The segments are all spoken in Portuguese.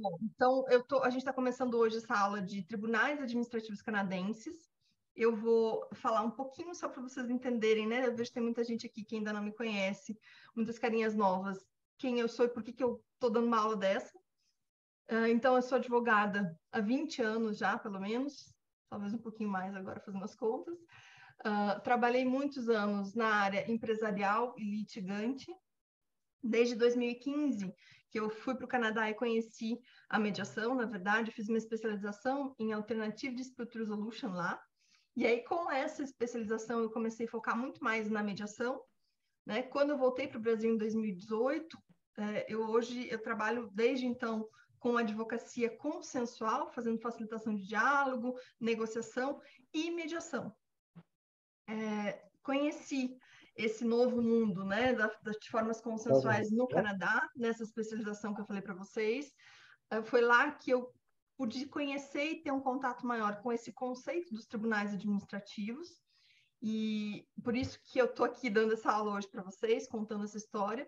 Bom, então a gente está começando hoje essa aula de tribunais administrativos canadenses. Eu vou falar um pouquinho só para vocês entenderem, né? Eu vejo que tem muita gente aqui que ainda não me conhece, muitas carinhas novas, quem eu sou e por que eu estou dando uma aula dessa. Então, eu sou advogada há 20 anos já, pelo menos, talvez um pouquinho mais agora fazendo as contas. Trabalhei muitos anos na área empresarial e litigante, desde 2015, que eu fui para o Canadá e conheci a mediação, na verdade, fiz uma especialização em Alternative Dispute Resolution lá. E aí, com essa especialização, eu comecei a focar muito mais na mediação, né? Quando eu voltei para o Brasil em 2018, hoje eu trabalho desde então com advocacia consensual, fazendo facilitação de diálogo, negociação e mediação. Conheci esse novo mundo, né, das formas consensuais no Canadá, nessa especialização que eu falei para vocês. Foi lá que eu pude conhecer e ter um contato maior com esse conceito dos tribunais administrativos. E por isso que eu estou aqui dando essa aula hoje para vocês, contando essa história,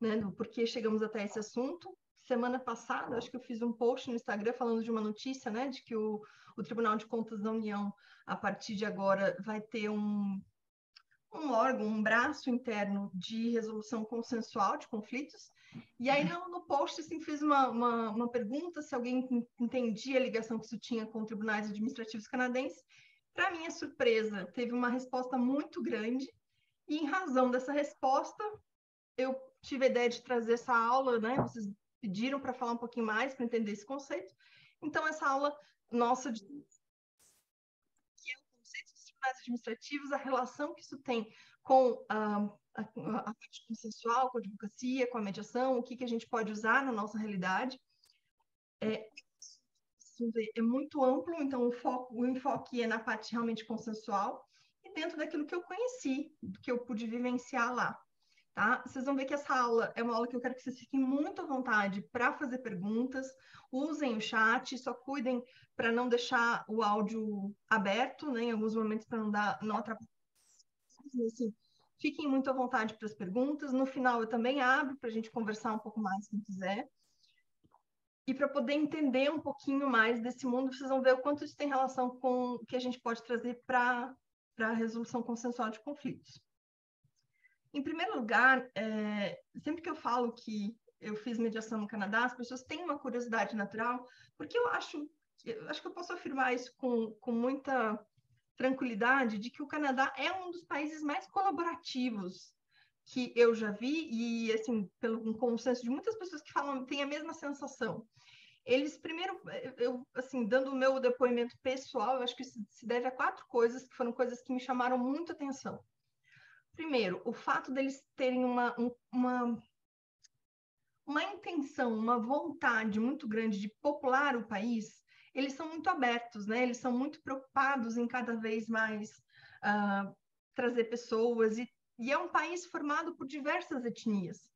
né, do porquê chegamos até esse assunto. Semana passada, acho que eu fiz um post no Instagram falando de uma notícia, né, de que o Tribunal de Contas da União, a partir de agora, vai ter um órgão, um braço interno de resolução consensual de conflitos. E aí, no post, assim, fiz uma pergunta se alguém entendia a ligação que isso tinha com tribunais administrativos canadenses. Para minha surpresa, teve uma resposta muito grande, e em razão dessa resposta, eu tive a ideia de trazer essa aula, né? Vocês pediram para falar um pouquinho mais, para entender esse conceito. Então, essa aula nossa de conceitos dos tribunais administrativos, a relação que isso tem com a parte consensual, com a advocacia, com a mediação, o que a gente pode usar na nossa realidade. É muito amplo, então o enfoque é na parte realmente consensual e dentro daquilo que eu conheci, que eu pude vivenciar lá. Tá? Vocês vão ver que essa aula é uma aula que eu quero que vocês fiquem muito à vontade para fazer perguntas, usem o chat, só cuidem para não deixar o áudio aberto, né, em alguns momentos para não atrapalhar. Assim, fiquem muito à vontade para as perguntas. No final eu também abro para a gente conversar um pouco mais, quem quiser. E para poder entender um pouquinho mais desse mundo, vocês vão ver o quanto isso tem relação com o que a gente pode trazer para a resolução consensual de conflitos. Em primeiro lugar, sempre que eu falo que eu fiz mediação no Canadá, as pessoas têm uma curiosidade natural, porque eu acho que eu posso afirmar isso com muita tranquilidade, de que o Canadá é um dos países mais colaborativos que eu já vi, e assim, pelo um consenso de muitas pessoas que falam, têm a mesma sensação. Eles, primeiro, eu, assim, dando o meu depoimento pessoal, eu acho que isso se deve a 4 coisas, que foram coisas que me chamaram muito atenção. Primeiro, o fato deles terem uma intenção, uma vontade muito grande de popular o país, eles são muito abertos, né? Eles são muito preocupados em cada vez mais trazer pessoas, e é um país formado por diversas etnias.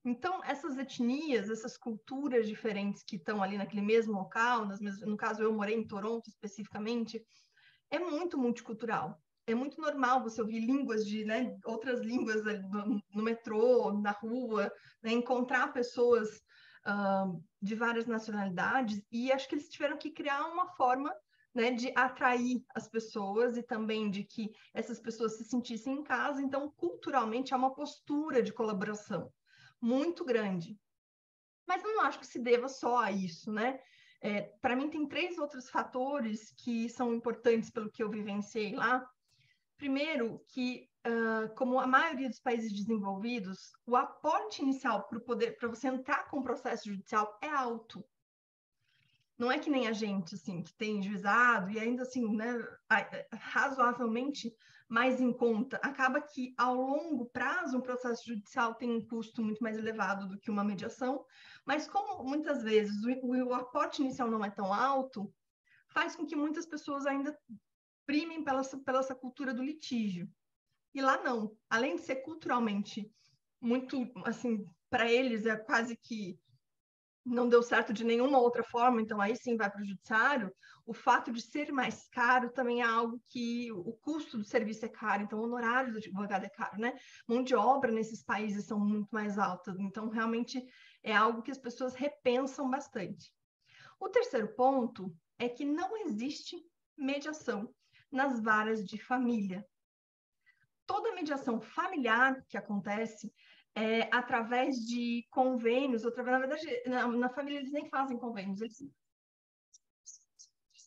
Então, essas etnias, essas culturas diferentes que estão ali naquele mesmo local, no caso eu morei em Toronto especificamente, é muito multicultural. É muito normal você ouvir línguas né, outras línguas no metrô, na rua, né, encontrar pessoas de várias nacionalidades, e acho que eles tiveram que criar uma forma, né, de atrair as pessoas e também de que essas pessoas se sentissem em casa. Então, culturalmente, há uma postura de colaboração muito grande. Mas eu não acho que se deva só a isso, né? Para mim, tem 3 outros fatores que são importantes pelo que eu vivenciei lá. Primeiro, que, como a maioria dos países desenvolvidos, o aporte inicial para você entrar com o processo judicial é alto. Não é que nem a gente, assim, que tem juizado e ainda assim, né, razoavelmente mais em conta. Acaba que, ao longo prazo, um processo judicial tem um custo muito mais elevado do que uma mediação, mas como muitas vezes o aporte inicial não é tão alto, faz com que muitas pessoas ainda primem pela essa cultura do litígio. E lá não. Além de ser culturalmente muito, assim, para eles é quase que não deu certo de nenhuma outra forma, então aí sim vai para o judiciário, o fato de ser mais caro também é algo que o custo do serviço é caro, então o honorário do advogado é caro, né? Mão de obra nesses países são muito mais altas, então realmente é algo que as pessoas repensam bastante. O terceiro ponto é que não existe mediação nas varas de família. Toda mediação familiar que acontece é através de convênios, na verdade, na família eles nem fazem convênios, eles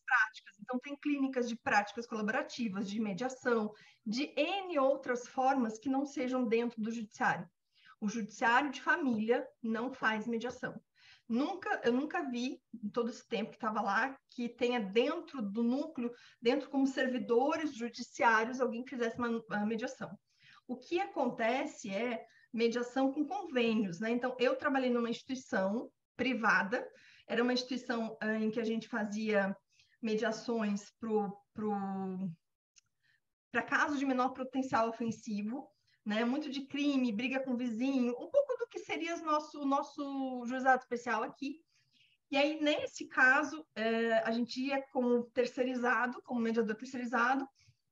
práticas. Então, tem clínicas de práticas colaborativas, de mediação, de N outras formas que não sejam dentro do judiciário. O judiciário de família não faz mediação. Eu nunca vi, em todo esse tempo que estava lá, que tenha dentro do núcleo, dentro como servidores judiciários, alguém que fizesse uma mediação. O que acontece é mediação com convênios, né? Então, eu trabalhei numa instituição privada, era uma instituição em que a gente fazia mediações para casos de menor potencial ofensivo, né? Muito de crime, briga com vizinho, um pouco do que seria o nosso juizado especial aqui. E aí, nesse caso, a gente ia como terceirizado, como mediador terceirizado,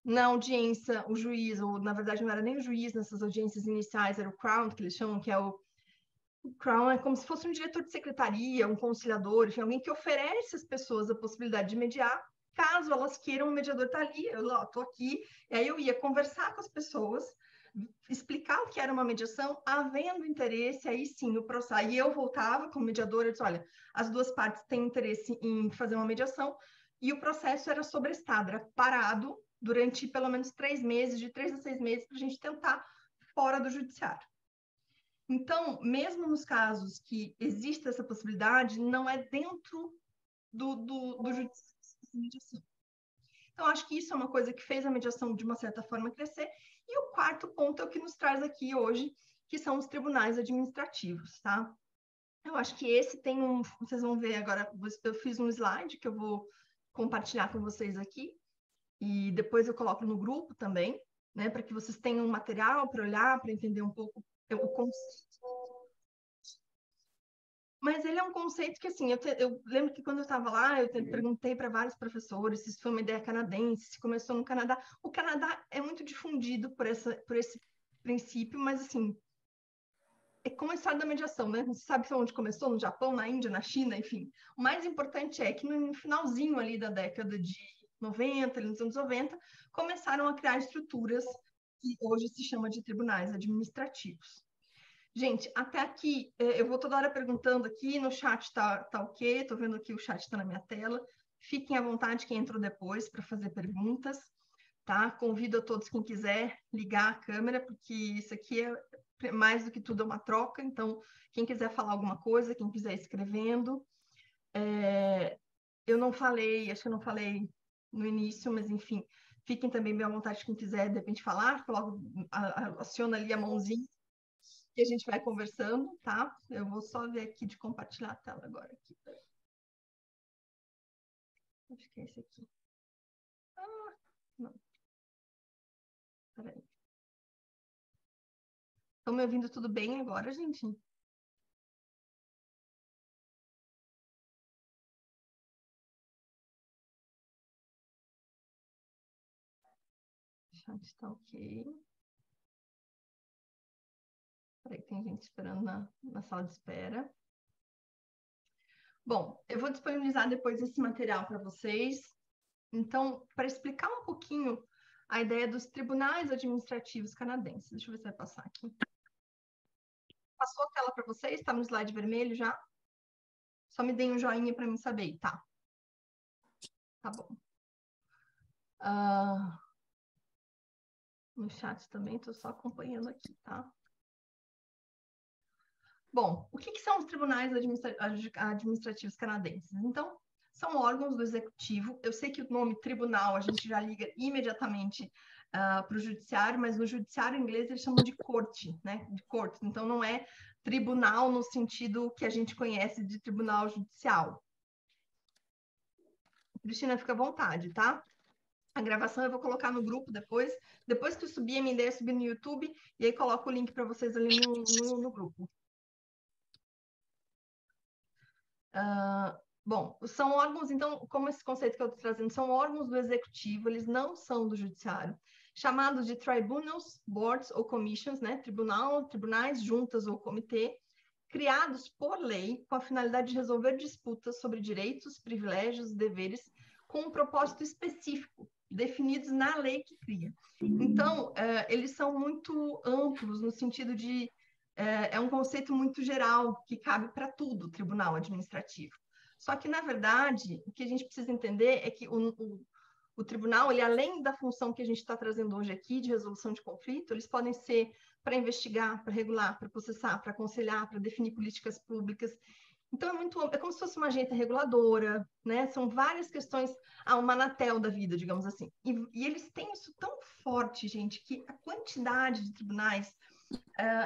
na audiência, o juiz, ou na verdade não era nem o juiz nessas audiências iniciais, era o Crown, que eles chamam, que é o Crown é como se fosse um diretor de secretaria, um conciliador, enfim, alguém que oferece às pessoas a possibilidade de mediar, caso elas queiram, o mediador está ali, eu estou aqui, e aí eu ia conversar com as pessoas, explicar o que era uma mediação, havendo interesse, aí sim, o processo, e eu voltava como mediadora, eu disse, olha, as duas partes têm interesse em fazer uma mediação, e o processo era sobrestado, era parado durante pelo menos 3 meses, de 3 a 6 meses, para a gente tentar fora do judiciário. Então, mesmo nos casos que existe essa possibilidade, não é dentro do judiciário de mediação. Então, acho que isso é uma coisa que fez a mediação, de uma certa forma, crescer. E o quarto ponto é o que nos traz aqui hoje, que são os tribunais administrativos, tá? Eu acho que esse tem vocês vão ver agora, eu fiz um slide que eu vou compartilhar com vocês aqui, e depois eu coloco no grupo também, né, para que vocês tenham um material para olhar, para entender um pouco o conceito. Mas ele é um conceito que, assim, eu lembro que quando eu estava lá, eu perguntei para vários professores se isso foi uma ideia canadense, se começou no Canadá. O Canadá é muito difundido por esse princípio, mas, assim, é como a história da mediação, né? Não se sabe onde começou, no Japão, na Índia, na China, enfim. O mais importante é que no finalzinho ali da década de 90, nos anos 90, começaram a criar estruturas que hoje se chama de tribunais administrativos. Gente, até aqui, eu vou toda hora perguntando aqui, no chat tá ok, tô vendo aqui o chat está na minha tela. Fiquem à vontade quem entrou depois para fazer perguntas, tá? Convido a todos quem quiser ligar a câmera, porque isso aqui é mais do que tudo é uma troca, então quem quiser falar alguma coisa, quem quiser escrevendo. Eu não falei, acho que eu não falei no início, mas enfim, fiquem também bem à vontade quem quiser de repente falar, aciona ali a mãozinha que a gente vai conversando, tá? Eu vou só ver aqui de compartilhar a tela agora. Aqui. Acho que é esse aqui. Ah, não. Peraí. Estão me ouvindo tudo bem agora, gente? O chat está ok. Peraí, tem gente esperando na sala de espera. Bom, eu vou disponibilizar depois esse material para vocês. Então, para explicar um pouquinho a ideia dos tribunais administrativos canadenses. Deixa eu ver se vai passar aqui. Passou a tela para vocês? Está no slide vermelho já? Só me deem um joinha para mim saber. Tá. Tá bom. No chat também, estou só acompanhando aqui, tá? Bom, o que são os tribunais administrativos canadenses? Então, são órgãos do executivo. Eu sei que o nome tribunal a gente já liga imediatamente para o judiciário, mas no judiciário inglês eles chamam de corte, né? De corte. Então, não é tribunal no sentido que a gente conhece de tribunal judicial. Cristina, fica à vontade, tá? A gravação eu vou colocar no grupo depois. Depois que eu subir, a minha ideia é subir no YouTube, e aí coloco o link para vocês ali no grupo. Bom, são órgãos, então, como esse conceito que eu estou trazendo, são órgãos do executivo, eles não são do judiciário, chamados de tribunals, boards ou commissions, né? Tribunais, juntas ou comitê, criados por lei com a finalidade de resolver disputas sobre direitos, privilégios, deveres, com um propósito específico, definidos na lei que cria. Então, eles são muito amplos no sentido de é um conceito muito geral que cabe para tudo, o tribunal administrativo. Só que, na verdade, o que a gente precisa entender é que o tribunal, ele, além da função que a gente está trazendo hoje aqui, de resolução de conflito, eles podem ser para investigar, para regular, para processar, para aconselhar, para definir políticas públicas. Então, é como se fosse uma agência reguladora, né? São várias questões, uma Anatel da vida, digamos assim. E eles têm isso tão forte, gente, que a quantidade de tribunais,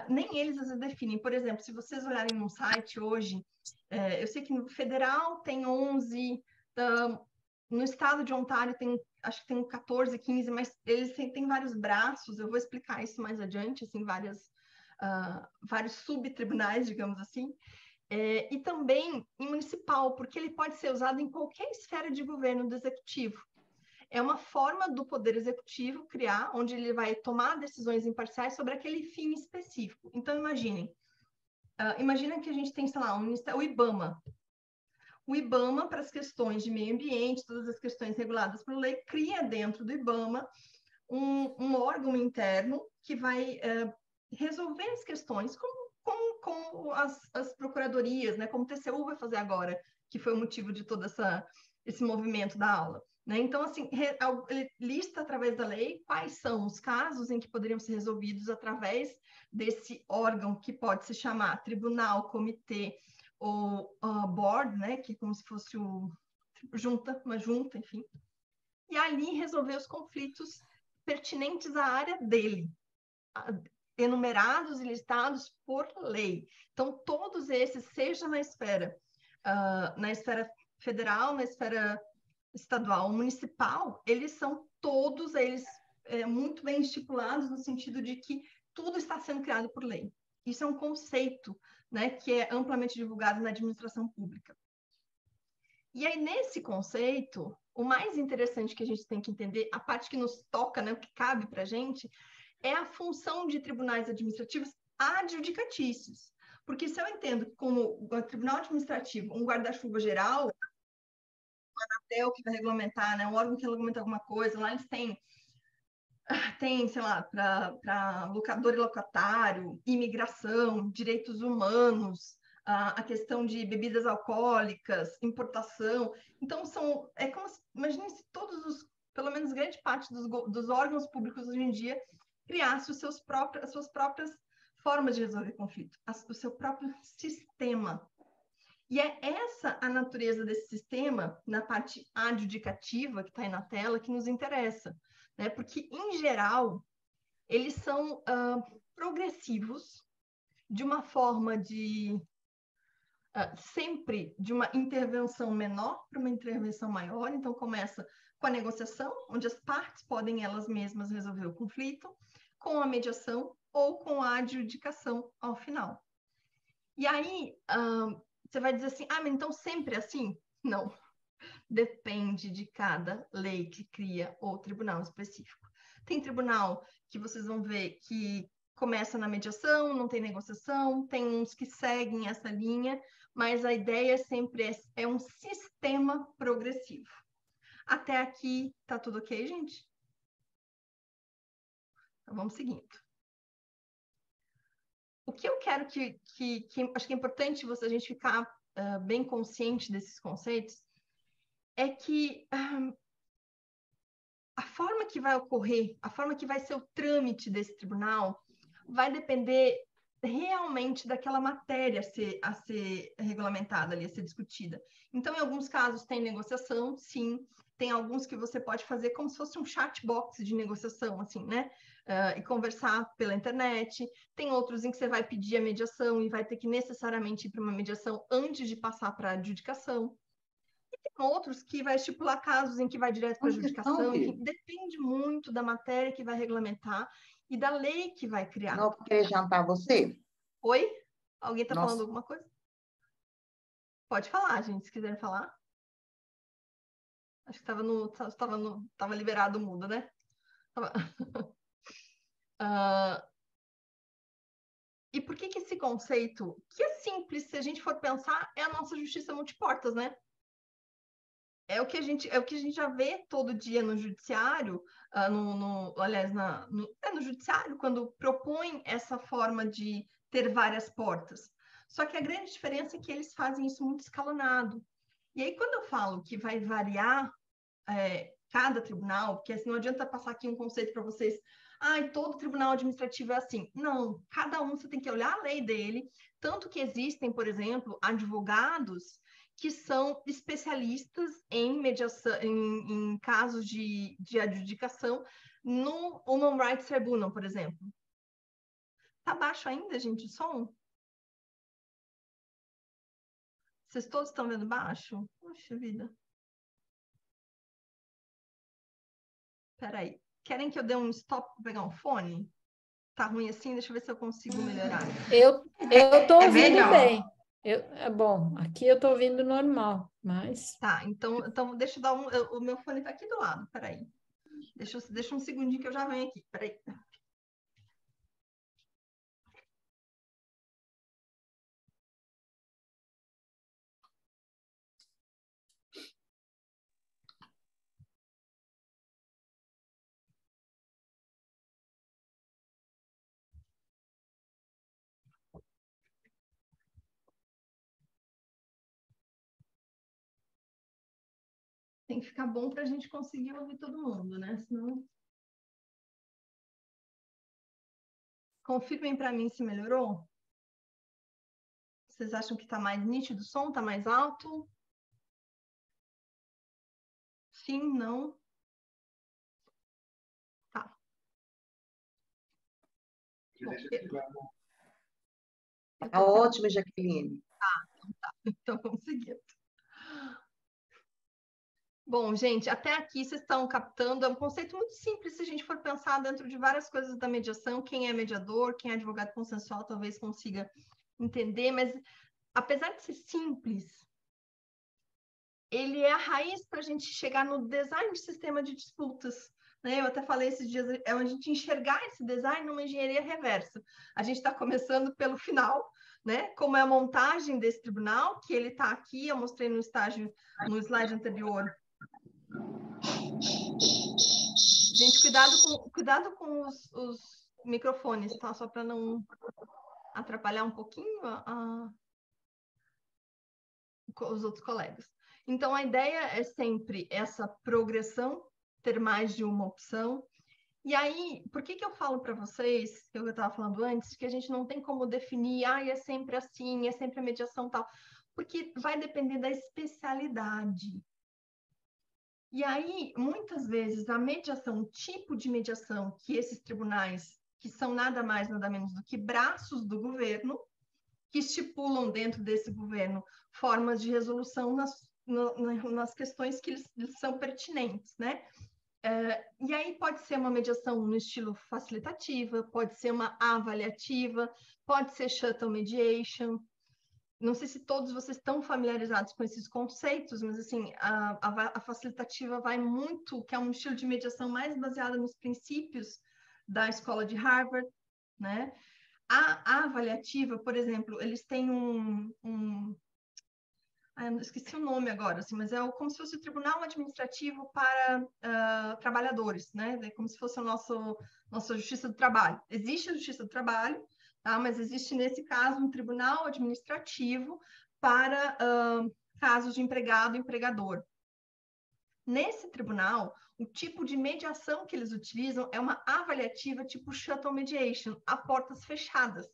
nem eles às vezes definem. Por exemplo, se vocês olharem num site hoje, eu sei que no federal tem 11, no estado de Ontário acho que tem 14, 15, mas eles têm vários braços, eu vou explicar isso mais adiante, assim, vários subtribunais, digamos assim. E também em municipal, porque ele pode ser usado em qualquer esfera de governo do executivo. É uma forma do poder executivo criar, onde ele vai tomar decisões imparciais sobre aquele fim específico. Então, imaginem que a gente tem, sei lá, o IBAMA. O IBAMA, para as questões de meio ambiente, todas as questões reguladas por lei, cria dentro do IBAMA um órgão interno que vai resolver as questões, como as procuradorias, né? Como o TCU vai fazer agora, que foi o motivo de todo esse movimento da aula. Né? Então, assim, ele lista através da lei quais são os casos em que poderiam ser resolvidos através desse órgão que pode se chamar tribunal, comitê ou board, né? Que é como se fosse uma junta, enfim. E ali resolver os conflitos pertinentes à área dele, enumerados e listados por lei. Então, todos esses, seja na esfera federal, na esfera estadual ou municipal, eles são todos eles muito bem estipulados no sentido de que tudo está sendo criado por lei. Isso é um conceito, né, que é amplamente divulgado na administração pública. E aí, nesse conceito, o mais interessante que a gente tem que entender, a parte que nos toca, né, o que cabe para a gente, é a função de tribunais administrativos adjudicatícios. Porque se eu entendo como o tribunal administrativo um guarda-chuva geral, um Anatel que vai regulamentar, né, um órgão que regulamenta alguma coisa, lá eles têm sei lá, para locador e locatário, imigração, direitos humanos, a questão de bebidas alcoólicas, importação. Então, imagine se pelo menos grande parte dos órgãos públicos hoje em dia criasse as suas próprias formas de resolver conflito, o seu próprio sistema. E é essa a natureza desse sistema, na parte adjudicativa, que está aí na tela, que nos interessa. Né? Porque, em geral, eles são progressivos, de uma forma sempre de uma intervenção menor para uma intervenção maior. Então, começa com a negociação, onde as partes podem elas mesmas resolver o conflito, com a mediação ou com a adjudicação ao final. E aí, você vai dizer assim, mas então sempre é assim? Não. Depende de cada lei que cria o tribunal específico. Tem tribunal que vocês vão ver que começa na mediação, não tem negociação, tem uns que seguem essa linha, mas a ideia sempre é um sistema progressivo. Até aqui, tá tudo ok, gente? Então, vamos seguindo. O que eu quero que acho que é importante a gente ficar bem consciente desses conceitos é que a forma que vai ocorrer, a forma que vai ser o trâmite desse tribunal vai depender realmente daquela matéria a ser regulamentada ali, a ser discutida. Então, em alguns casos tem negociação, sim. Tem alguns que você pode fazer como se fosse um chatbox de negociação, assim, né? E conversar pela internet. Tem outros em que você vai pedir a mediação e vai ter que necessariamente ir para uma mediação antes de passar para a adjudicação. E tem outros que vai estipular casos em que vai direto para a adjudicação, enfim, depende muito da matéria que vai regulamentar e da lei que vai criar. Não quer jantar você? Oi? Alguém está falando alguma coisa? Pode falar, gente, se quiser falar. Acho que estava liberado o mudo, né? E por que esse conceito que é simples, se a gente for pensar, é a nossa justiça multiportas, né? É o que a gente já vê todo dia no judiciário, aliás, no judiciário, quando propõe essa forma de ter várias portas. Só que a grande diferença é que eles fazem isso muito escalonado. E aí, quando eu falo que vai variar cada tribunal, porque assim, não adianta passar aqui um conceito para vocês, todo tribunal administrativo é assim. Não, cada um você tem que olhar a lei dele, tanto que existem, por exemplo, advogados que são especialistas em mediação, em casos de adjudicação no Human Rights Tribunal, por exemplo. Tá baixo ainda, gente, o som? Vocês todos estão vendo baixo? Puxa vida. Peraí. Querem que eu dê um stop para pegar um fone? Tá ruim assim? Deixa eu ver se eu consigo melhorar. Eu tô ouvindo bem. É bom, aqui eu tô ouvindo normal, mas... Tá, então deixa eu dar o meu fone tá aqui do lado, peraí. Deixa um segundinho que eu já venho aqui, peraí. Tem que ficar bom para a gente conseguir ouvir todo mundo, né? Senão... Confirmem para mim se melhorou. Vocês acham que está mais nítido o som? Está mais alto? Sim, não? Tá. Tá ótimo, Jaqueline. Tá. Então vamos seguir. Bom, gente, até aqui vocês estão captando, é um conceito muito simples se a gente for pensar dentro de várias coisas da mediação, quem é mediador, quem é advogado consensual talvez consiga entender, mas apesar de ser simples, ele é a raiz para a gente chegar no design de sistema de disputas, né? Eu até falei esses dias, é a gente enxergar esse design numa engenharia reversa. A gente está começando pelo final, né? Como é a montagem desse tribunal, que ele está aqui, eu mostrei no slide anterior. Gente, cuidado com os microfones, tá? Só para não atrapalhar um pouquinho os outros colegas. Então, a ideia é sempre essa progressão, ter mais de uma opção. E aí, por que eu falo para vocês, que eu estava falando antes, que a gente não tem como definir, é sempre assim, é sempre a mediação tal, porque vai depender da especialidade. E aí, muitas vezes, a mediação, o tipo de mediação que esses tribunais, que são nada mais, nada menos do que braços do governo, que estipulam dentro desse governo formas de resolução nas questões que eles são pertinentes, né? E aí pode ser uma mediação no estilo facilitativa, pode ser uma avaliativa, pode ser shuttle mediation. Não sei se todos vocês estão familiarizados com esses conceitos, mas assim, a facilitativa vai muito, que é um estilo de mediação mais baseado nos princípios da escola de Harvard, né? A avaliativa, por exemplo, eles têm eu esqueci o nome agora, assim, mas é como se fosse o Tribunal Administrativo para Trabalhadores, né? É como se fosse a nossa Justiça do Trabalho. Existe a Justiça do Trabalho, tá? Mas existe, nesse caso, um Tribunal Administrativo para casos de empregado e empregador. Nesse tribunal, o tipo de mediação que eles utilizam é uma avaliativa tipo shuttle mediation, a portas fechadas.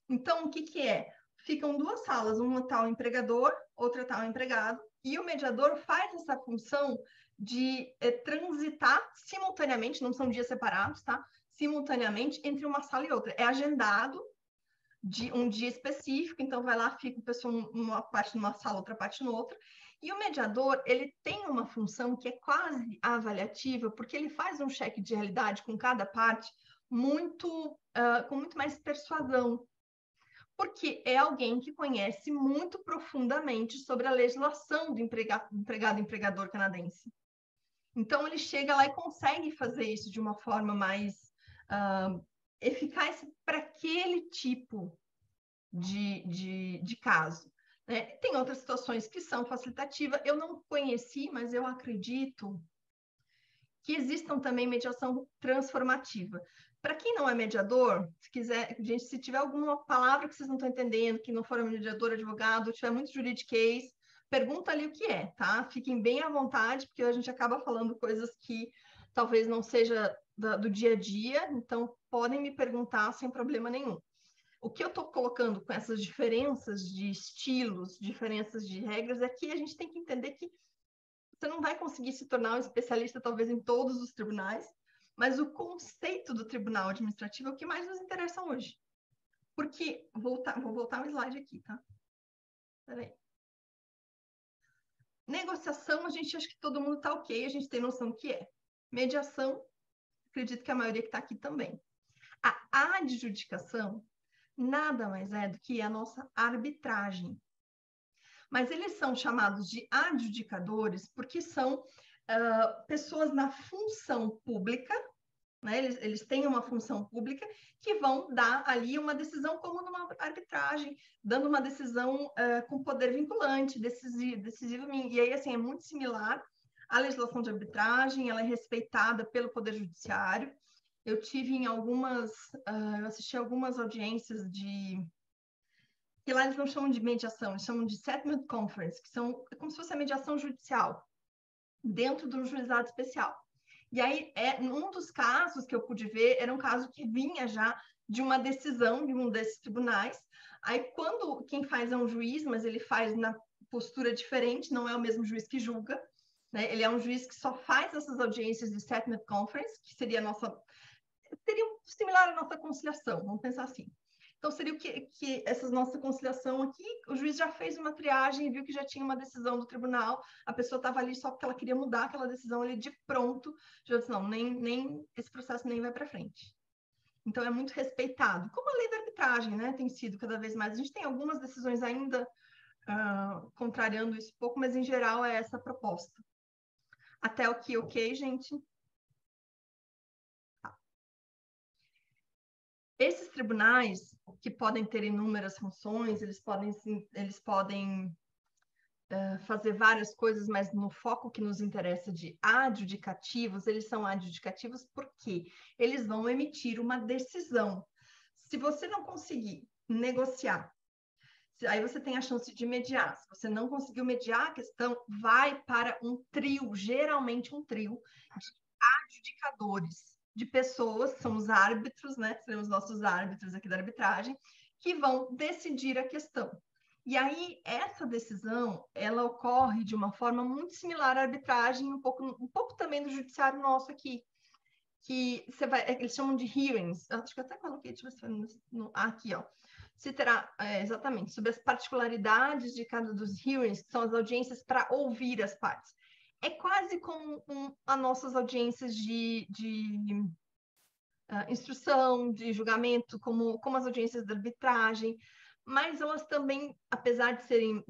Então, o que é? Ficam duas salas, uma tal empregador, outra tal empregado, e o mediador faz essa função de transitar simultaneamente, não são dias separados, tá? Simultaneamente entre uma sala e outra. É agendado de um dia específico, então vai lá, fica o pessoal uma parte numa sala, outra parte na outra. E o mediador, ele tem uma função que é quase avaliativa, porque ele faz um cheque de realidade com cada parte com muito mais persuasão, porque é alguém que conhece muito profundamente sobre a legislação do empregado-empregador canadense. Então, ele chega lá e consegue fazer isso de uma forma mais eficaz para aquele tipo de caso. Né? Tem outras situações que são facilitativas. Eu não conheci, mas eu acredito que existam também mediação transformativa. Para quem não é mediador, se quiser, gente, se tiver alguma palavra que vocês não estão entendendo, que não for mediador, advogado, tiver muito juridiquês, pergunta ali o que é, tá? Fiquem bem à vontade, porque a gente acaba falando coisas que talvez não seja do dia a dia, então podem me perguntar sem problema nenhum. O que eu estou colocando com essas diferenças de estilos, diferenças de regras, é que a gente tem que entender que você não vai conseguir se tornar um especialista, talvez, em todos os tribunais, mas o conceito do tribunal administrativo é o que mais nos interessa hoje. Porque, vou voltar um slide aqui, tá? Peraí. Negociação, a gente acha que todo mundo está ok, a gente tem noção do que é. Mediação, acredito que a maioria que está aqui também. A adjudicação nada mais é do que a nossa arbitragem. Mas eles são chamados de adjudicadores porque são pessoas na função pública, né? Eles têm uma função pública que vão dar ali uma decisão como numa arbitragem, dando uma decisão com poder vinculante, decisivo. E aí, assim, é muito similar à legislação de arbitragem, ela é respeitada pelo Poder Judiciário. Eu tive em eu assisti algumas audiências que lá eles não chamam de mediação, eles chamam de settlement conference, que é como se fosse a mediação judicial, dentro de um juizado especial. E aí, num dos casos que eu pude ver, era um caso que vinha já de uma decisão de um desses tribunais. Aí, quando quem faz é um juiz, mas ele faz na postura diferente, não é o mesmo juiz que julga, né? Ele é um juiz que só faz essas audiências de settlement conference, que seria similar à nossa conciliação, vamos pensar assim. Então, seria o que essa nossa conciliação aqui, o juiz já fez uma triagem e viu que já tinha uma decisão do tribunal, a pessoa estava ali só porque ela queria mudar aquela decisão, ele de pronto já disse, não, nem esse processo nem vai para frente. Então, é muito respeitado. Como a lei da arbitragem, né, tem sido cada vez mais. A gente tem algumas decisões ainda contrariando isso um pouco, mas, em geral, é essa a proposta. Até o que, ok, gente? Esses tribunais, que podem ter inúmeras funções, eles podem fazer várias coisas, mas no foco que nos interessa de adjudicativos, eles são adjudicativos porque eles vão emitir uma decisão. Se você não conseguir negociar, aí você tem a chance de mediar. Se você não conseguiu mediar a questão, vai para um trio, geralmente um trio de adjudicadores, de pessoas, são os árbitros, né? Serão os nossos árbitros aqui da arbitragem, que vão decidir a questão. E aí, essa decisão, ela ocorre de uma forma muito similar à arbitragem, um pouco também do judiciário nosso aqui, que eles chamam de hearings. Acho que eu até coloquei, deixa eu ver se aqui, ó. Se terá, exatamente, sobre as particularidades de cada dos hearings, que são as audiências para ouvir as partes. É quase como as nossas audiências de instrução, de julgamento, como as audiências de arbitragem, mas elas também, apesar de serem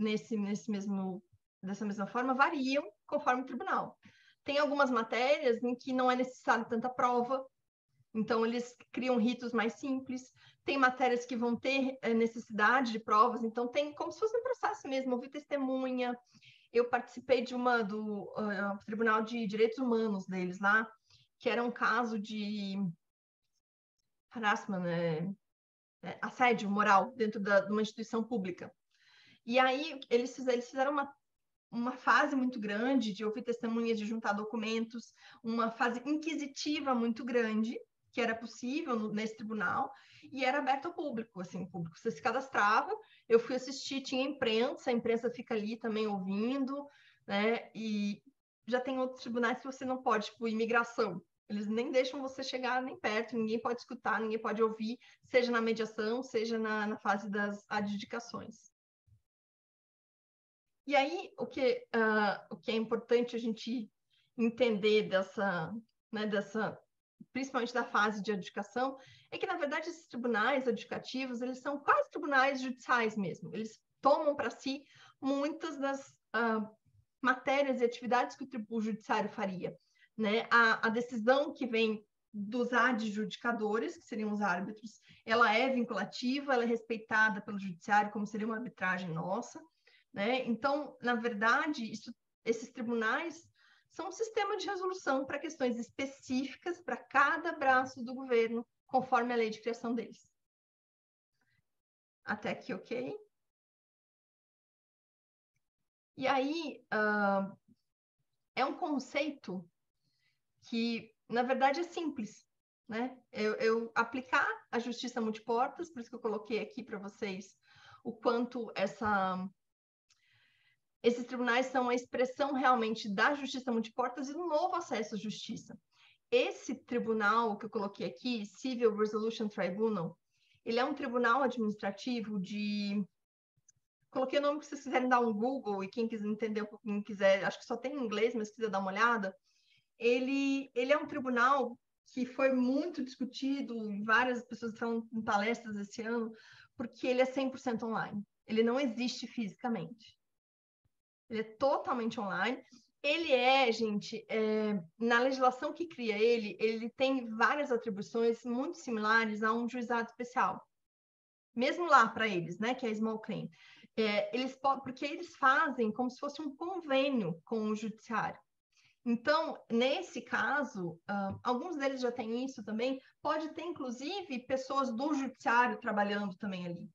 dessa mesma forma, variam conforme o tribunal. Tem algumas matérias em que não é necessário tanta prova, então eles criam ritos mais simples. Tem matérias que vão ter necessidade de provas, então tem como se fosse um processo mesmo, ouvir testemunha. Eu participei do Tribunal de Direitos Humanos deles lá, que era um caso de harassment, assédio moral dentro de uma instituição pública. E aí eles fizeram uma fase muito grande de ouvir testemunhas, de juntar documentos, uma fase inquisitiva muito grande, que era possível nesse tribunal, e era aberto ao público, assim, o público você se cadastrava, eu fui assistir, tinha imprensa, a imprensa fica ali também ouvindo, né, e já tem outros tribunais que você não pode, tipo, imigração, eles nem deixam você chegar nem perto, ninguém pode escutar, ninguém pode ouvir, seja na mediação, seja na fase das adjudicações. E aí, o que é importante a gente entender principalmente da fase de adjudicação, é que, na verdade, esses tribunais adjudicativos, eles são quase tribunais judiciais mesmo. Eles tomam para si muitas das matérias e atividades que o judiciário faria. Né? A decisão que vem dos adjudicadores, que seriam os árbitros, ela é vinculativa, ela é respeitada pelo judiciário, como seria uma arbitragem nossa, né? Então, na verdade, esses tribunais são um sistema de resolução para questões específicas para cada braço do governo, conforme a lei de criação deles. Até aqui, ok? E aí, é um conceito que, na verdade, é simples, né? Eu aplicar a justiça multiportas, por isso que eu coloquei aqui para vocês o quanto esses tribunais são a expressão realmente da justiça multiportas e do novo acesso à justiça. Esse tribunal que eu coloquei aqui, Civil Resolution Tribunal, ele é um tribunal administrativo de... Coloquei o nome que vocês quiserem dar um Google, e quem quiser entender um pouquinho, quiser, acho que só tem em inglês, mas se quiser dar uma olhada, ele é um tribunal que foi muito discutido, várias pessoas estão em palestras esse ano, porque ele é 100% online. Ele não existe fisicamente. Ele é totalmente online. Ele gente, na legislação que cria ele tem várias atribuições muito similares a um juizado especial. Mesmo lá para eles, né, que é small claim. Porque eles fazem como se fosse um convênio com o judiciário. Então, nesse caso, alguns deles já têm isso também, pode ter, inclusive, pessoas do judiciário trabalhando também ali.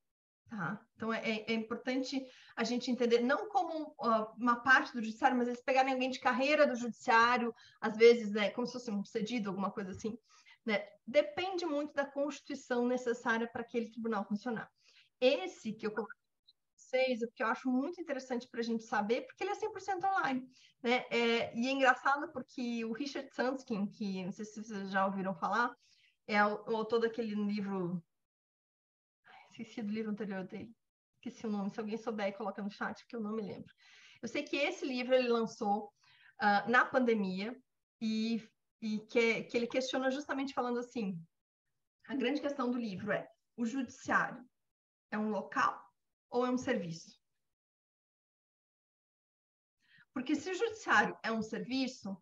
Tá? Então, é importante a gente entender, não como uma parte do judiciário, mas eles pegarem alguém de carreira do judiciário, às vezes, né, como se fosse um cedido, alguma coisa assim. Né? Depende muito da constituição necessária para aquele tribunal funcionar. Esse que eu coloquei para vocês, o que eu acho muito interessante para a gente saber, porque ele é 100% online. Né? E é engraçado porque o Richard Susskind, que não sei se vocês já ouviram falar, é o autor daquele livro... Esqueci do livro anterior dele. Esqueci o nome. Se alguém souber, coloca no chat, porque eu não me lembro. Eu sei que esse livro ele lançou na pandemia e que ele questiona justamente falando assim, a grande questão do livro é: o judiciário é um local ou é um serviço? Porque se o judiciário é um serviço,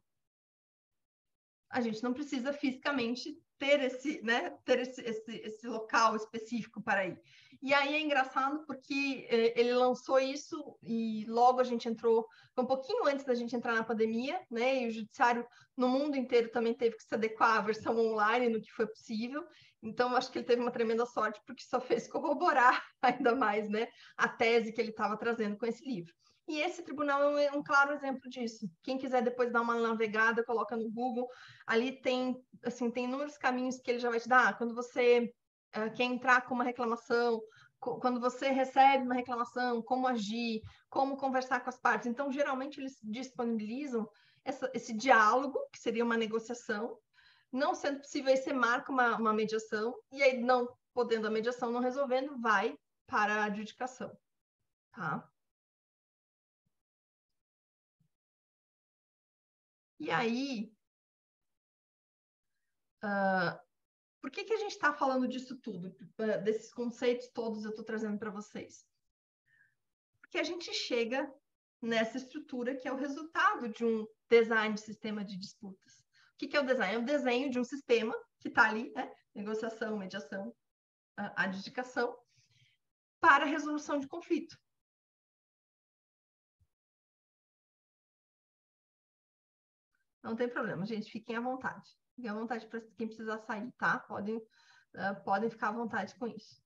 a gente não precisa fisicamente ter esse local específico para ir. E aí é engraçado porque ele lançou isso e logo a gente entrou, foi um pouquinho antes da gente entrar na pandemia, né? E o judiciário no mundo inteiro também teve que se adequar à versão online no que foi possível. Então, acho que ele teve uma tremenda sorte porque só fez corroborar ainda mais, né, a tese que ele estava trazendo com esse livro. E esse tribunal é um claro exemplo disso. Quem quiser depois dar uma navegada, coloca no Google. Ali tem inúmeros caminhos que ele já vai te dar. Quando você quer entrar com uma reclamação, quando você recebe uma reclamação, como agir, como conversar com as partes. Então, geralmente, eles disponibilizam esse diálogo, que seria uma negociação. Não sendo possível, aí você marca uma mediação, e aí, não podendo a mediação, não resolvendo, vai para a adjudicação. Tá? E aí, por que a gente está falando disso tudo? Desses conceitos todos eu estou trazendo para vocês? Porque a gente chega nessa estrutura que é o resultado de um design de sistema de disputas. O que é o design? É o desenho de um sistema que está ali, né? Negociação, mediação, adjudicação, para resolução de conflito. Não tem problema, gente, fiquem à vontade. Fiquem à vontade para quem precisar sair, tá? Podem ficar à vontade com isso.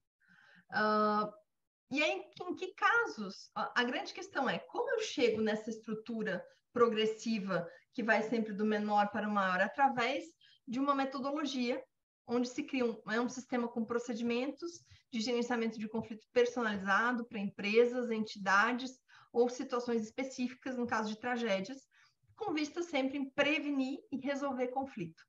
E aí, em que casos? A grande questão é como eu chego nessa estrutura progressiva que vai sempre do menor para o maior através de uma metodologia onde se cria um sistema com procedimentos de gerenciamento de conflito personalizado para empresas, entidades ou situações específicas, no caso de tragédias, com vista sempre em prevenir e resolver conflito.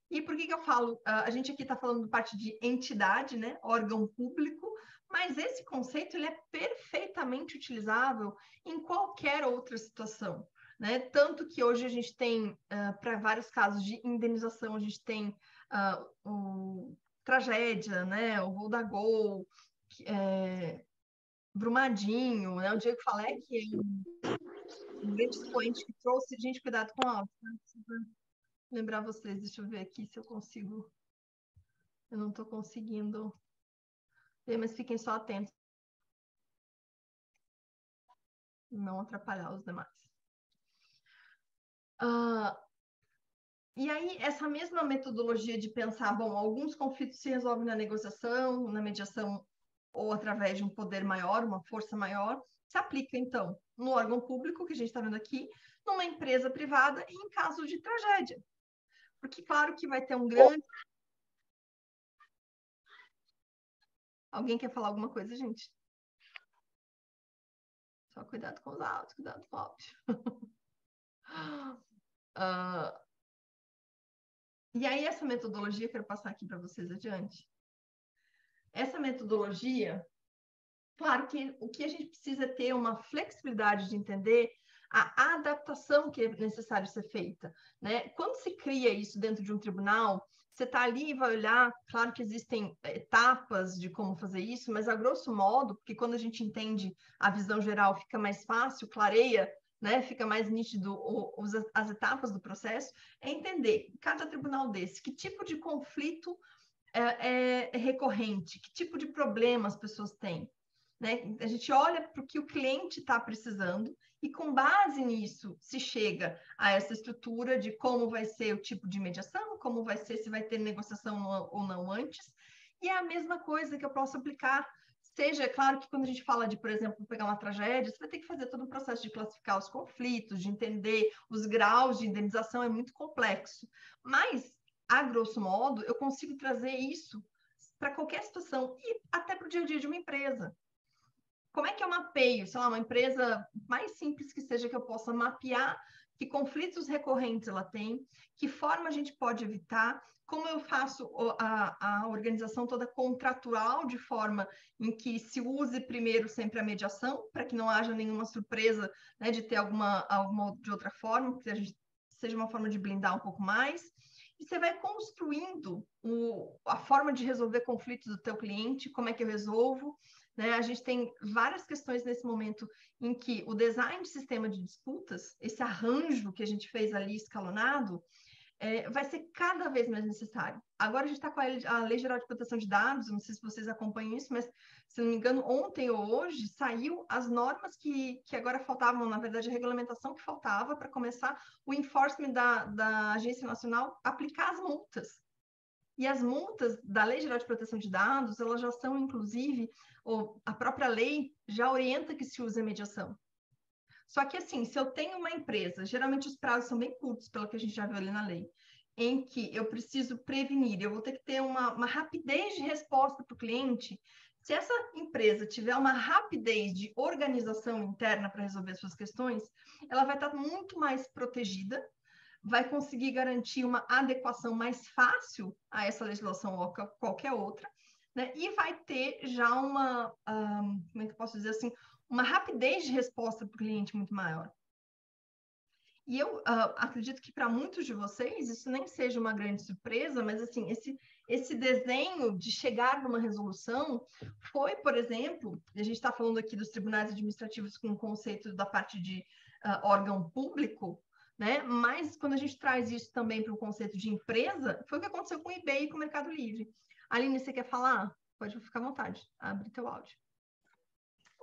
E por que eu falo? A gente aqui está falando de parte de entidade, né? Órgão público, mas esse conceito ele é perfeitamente utilizável em qualquer outra situação. Né? Tanto que hoje a gente tem, para vários casos de indenização, a gente tem o tragédia, né? O voo da Gol, Brumadinho, né? O Diego Falé, que é um grande expoente que trouxe... Gente, cuidado com a áudio, tá? lembrar vocês. Deixa eu ver aqui se eu consigo. Eu não estou conseguindo ver, mas fiquem só atentos. Não atrapalhar os demais. E aí, essa mesma metodologia de pensar, bom, alguns conflitos se resolvem na negociação, na mediação, ou através de um poder maior, uma força maior, se aplica, então, no órgão público, que a gente está vendo aqui, numa empresa privada e em caso de tragédia. Porque, claro que vai ter um grande... Alguém quer falar alguma coisa, gente? Só cuidado com os áudios, cuidado com o áudio. E aí, essa metodologia, quero passar aqui para vocês adiante. Essa metodologia, claro que o que a gente precisa é ter uma flexibilidade de entender a adaptação que é necessário ser feita, né? Quando se cria isso dentro de um tribunal, você está ali e vai olhar, claro que existem etapas de como fazer isso, mas a grosso modo, porque quando a gente entende a visão geral fica mais fácil, clareia, né? Fica mais nítido as etapas do processo, é entender cada tribunal desse, que tipo de conflito é recorrente, que tipo de problema as pessoas têm. Né? A gente olha para o que o cliente está precisando e, com base nisso, se chega a essa estrutura de como vai ser o tipo de mediação, como vai ser, se vai ter negociação ou não antes. E é a mesma coisa que eu posso aplicar. Seja, claro que quando a gente fala de, por exemplo, pegar uma tragédia, você vai ter que fazer todo um processo de classificar os conflitos, de entender os graus de indenização, é muito complexo. Mas, a grosso modo, eu consigo trazer isso para qualquer situação e até para o dia a dia de uma empresa. Como é que eu mapeio, sei lá, uma empresa mais simples que seja, que eu possa mapear que conflitos recorrentes ela tem, que forma a gente pode evitar, como eu faço a organização toda contratual, de forma em que se use primeiro sempre a mediação, para que não haja nenhuma surpresa, né, de ter alguma de outra forma, que a gente seja uma forma de blindar um pouco mais. E você vai construindo a forma de resolver conflitos do teu cliente, como é que eu resolvo, né? A gente tem várias questões nesse momento em que o design de sistema de disputas, esse arranjo que a gente fez ali escalonado, vai ser cada vez mais necessário. Agora a gente está com a Lei Geral de Proteção de Dados, não sei se vocês acompanham isso, mas, se não me engano, ontem ou hoje saiu as normas que agora faltavam, na verdade, a regulamentação que faltava para começar o enforcement da Agência Nacional aplicar as multas. E as multas da Lei Geral de Proteção de Dados, elas já são, inclusive, a própria lei já orienta que se use a mediação. Só que, assim, se eu tenho uma empresa, geralmente os prazos são bem curtos, pelo que a gente já viu ali na lei, em que eu preciso prevenir, eu vou ter que ter uma rapidez de resposta para o cliente. Se essa empresa tiver uma rapidez de organização interna para resolver suas questões, ela vai estar muito mais protegida, vai conseguir garantir uma adequação mais fácil a essa legislação ou a qualquer outra, né? E vai ter já como é que eu posso dizer assim, uma rapidez de resposta para o cliente muito maior. E eu acredito que para muitos de vocês isso nem seja uma grande surpresa, mas assim, esse desenho de chegar numa resolução foi, por exemplo, a gente está falando aqui dos tribunais administrativos com o conceito da parte de órgão público, né? Mas quando a gente traz isso também para o conceito de empresa, foi o que aconteceu com o eBay e com o Mercado Livre. Aline, você quer falar? Pode ficar à vontade, abre teu áudio.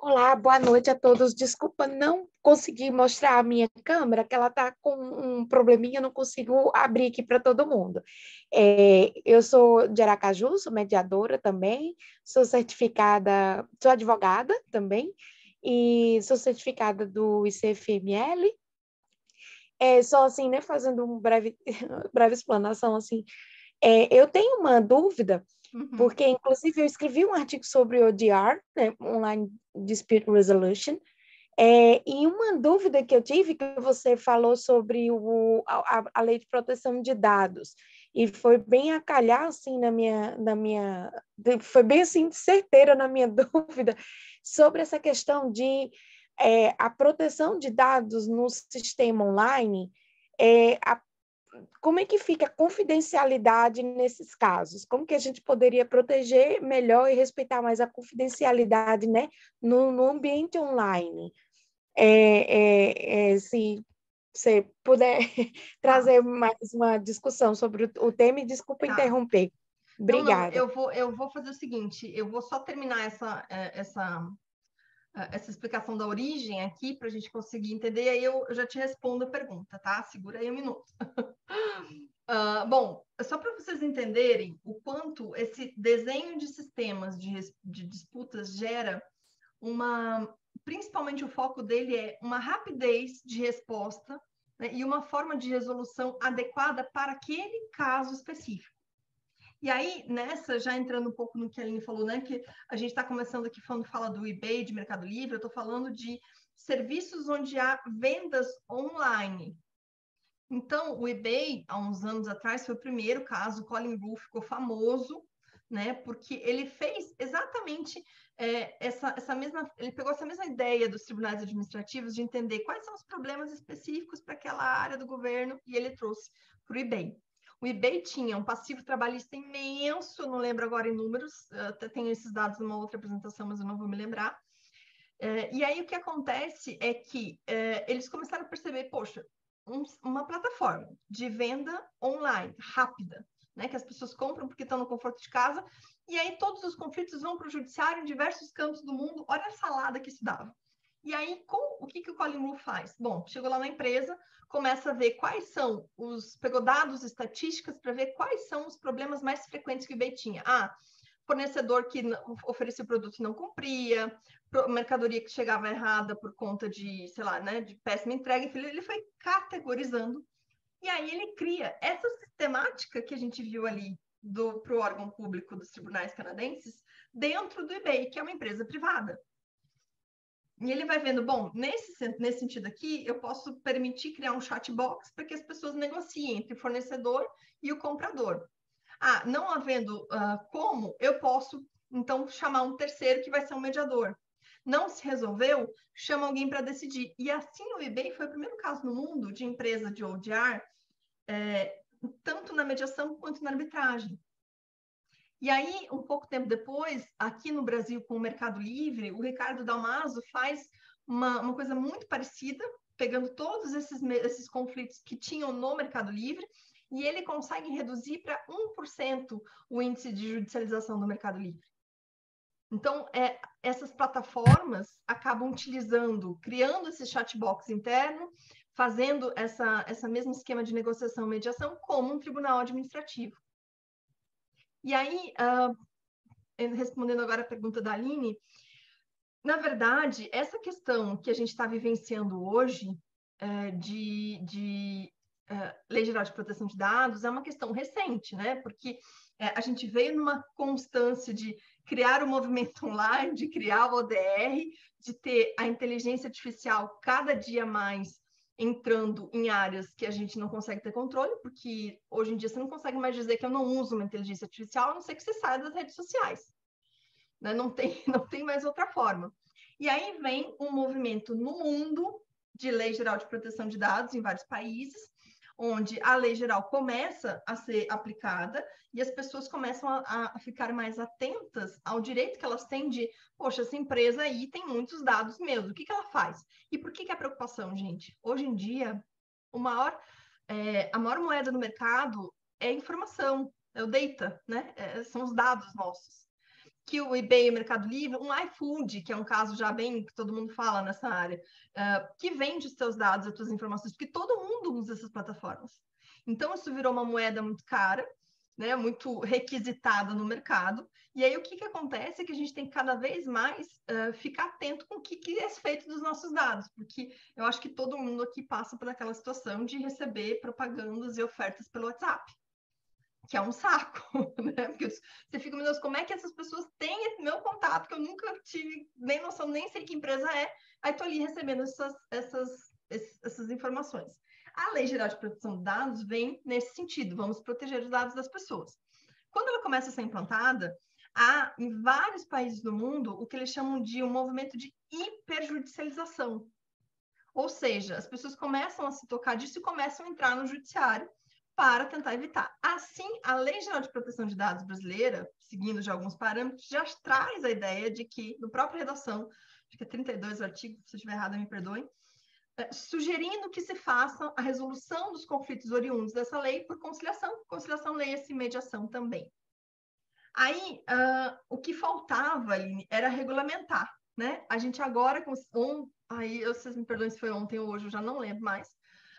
Olá, boa noite a todos. Desculpa, não consegui mostrar a minha câmera, que ela está com um probleminha, não consigo abrir aqui para todo mundo. Eu sou de Aracaju, sou mediadora também, sou certificada, sou advogada também, e sou certificada do ICFML. Só assim, né, fazendo uma breve explanação, assim, eu tenho uma dúvida, porque, inclusive, eu escrevi um artigo sobre ODR, né, Online Dispute Resolution, e uma dúvida que eu tive, que você falou sobre a Lei de Proteção de Dados, e foi bem a calhar, assim, foi bem, assim, certeira na minha dúvida, sobre essa questão de a proteção de dados no sistema online, como é que fica a confidencialidade nesses casos? Como que a gente poderia proteger melhor e respeitar mais a confidencialidade, né, no ambiente online? você puder trazer mais uma discussão sobre o tema, e desculpa Tá. interromper. Não, Obrigada. eu vou fazer o seguinte, eu vou só terminar essa explicação da origem aqui para a gente conseguir entender, e aí eu já te respondo a pergunta, tá? Segura aí um minuto. Bom, só para vocês entenderem o quanto esse desenho de sistemas de disputas gera principalmente o foco dele é uma rapidez de resposta, né, e uma forma de resolução adequada para aquele caso específico. E aí, já entrando um pouco no que a Aline falou, né, que a gente está começando aqui fala do eBay, de Mercado Livre, eu estou falando de serviços onde há vendas online. Então, o eBay, há uns anos atrás, foi o primeiro caso, o Colin Roo ficou famoso, né, porque ele fez exatamente ele pegou essa mesma ideia dos tribunais administrativos de entender quais são os problemas específicos para aquela área do governo, e ele trouxe para o eBay. O eBay tinha um passivo trabalhista imenso, não lembro agora em números, até tenho esses dados numa outra apresentação, mas eu não vou me lembrar. E aí o que acontece é que eles começaram a perceber, poxa, uma plataforma de venda online, rápida, né, que as pessoas compram porque estão no conforto de casa, e aí todos os conflitos vão para o judiciário em diversos cantos do mundo. Olha a salada que isso dava. E aí, o que o Colin Roo faz? Bom, chegou lá na empresa, começa a ver pegou dados, estatísticas para ver quais são os problemas mais frequentes que o eBay tinha. Fornecedor que oferecia o produto e não cumpria, mercadoria que chegava errada por conta de, sei lá, né, de péssima entrega, enfim, ele foi categorizando. E aí ele cria essa sistemática que a gente viu ali para o órgão público dos tribunais canadenses dentro do eBay, que é uma empresa privada. E ele vai vendo, bom, nesse sentido aqui, eu posso permitir criar um chat box para que as pessoas negociem entre o fornecedor e o comprador. Não havendo como, eu posso, então, chamar um terceiro que vai ser um mediador. Não se resolveu, chama alguém para decidir. E assim o eBay foi o primeiro caso no mundo de empresa de ODR, tanto na mediação quanto na arbitragem. E aí, um pouco tempo depois, aqui no Brasil, com o Mercado Livre, o Ricardo Dalmaso faz uma coisa muito parecida, pegando todos esses conflitos que tinham no Mercado Livre, e ele consegue reduzir para 1% o índice de judicialização do Mercado Livre. Então, essas plataformas acabam criando esse chatbox interno, fazendo esse mesmo esquema de negociação e mediação como um tribunal administrativo. E aí, respondendo agora a pergunta da Aline, na verdade, essa questão que a gente está vivenciando hoje de Lei Geral de Proteção de Dados é uma questão recente, né? Porque a gente veio numa constância de criar o movimento online, de criar o ODR, de ter a inteligência artificial cada dia mais entrando em áreas que a gente não consegue ter controle, porque hoje em dia você não consegue mais dizer que eu não uso uma inteligência artificial, a não ser que você saia das redes sociais. Né? Não tem mais outra forma. E aí vem um movimento no mundo de Lei Geral de Proteção de Dados em vários países, onde a lei geral começa a ser aplicada e as pessoas começam a ficar mais atentas ao direito que elas têm de, poxa, essa empresa aí tem muitos dados meus, o que ela faz? E por que é a preocupação, gente? Hoje em dia, a maior moeda no mercado é a informação, é o data, né? São os dados nossos. Que o eBay, o Mercado Livre, um iFood, que é um caso já bem que todo mundo fala nessa área, que vende os seus dados, as suas informações, porque todo mundo usa essas plataformas. Então, isso virou uma moeda muito cara, né, muito requisitada no mercado, e aí o que acontece é que a gente tem que cada vez mais ficar atento com o que é feito dos nossos dados, porque eu acho que todo mundo aqui passa por aquela situação de receber propagandas e ofertas pelo WhatsApp, que é um saco, né? Porque você fica, meu Deus, como é que essas pessoas têm esse meu contato, que eu nunca tive nem noção, nem sei que empresa é, aí tô ali recebendo essas informações. A Lei Geral de Proteção de Dados vem nesse sentido, vamos proteger os dados das pessoas. Quando ela começa a ser implantada, há em vários países do mundo o que eles chamam de um movimento de hiperjudicialização. Ou seja, as pessoas começam a se tocar disso e começam a entrar no judiciário para tentar evitar. Assim, a Lei Geral de Proteção de Dados brasileira, seguindo já alguns parâmetros, já traz a ideia de que, no própria redação, acho que é 32 o artigo, se eu estiver errado, me perdoem, sugerindo que se faça a resolução dos conflitos oriundos dessa lei por conciliação. Conciliação, leia-se mediação também. Aí, o que faltava, Aline, era regulamentar, né? A gente agora, aí vocês me perdoem se foi ontem ou hoje, eu já não lembro mais,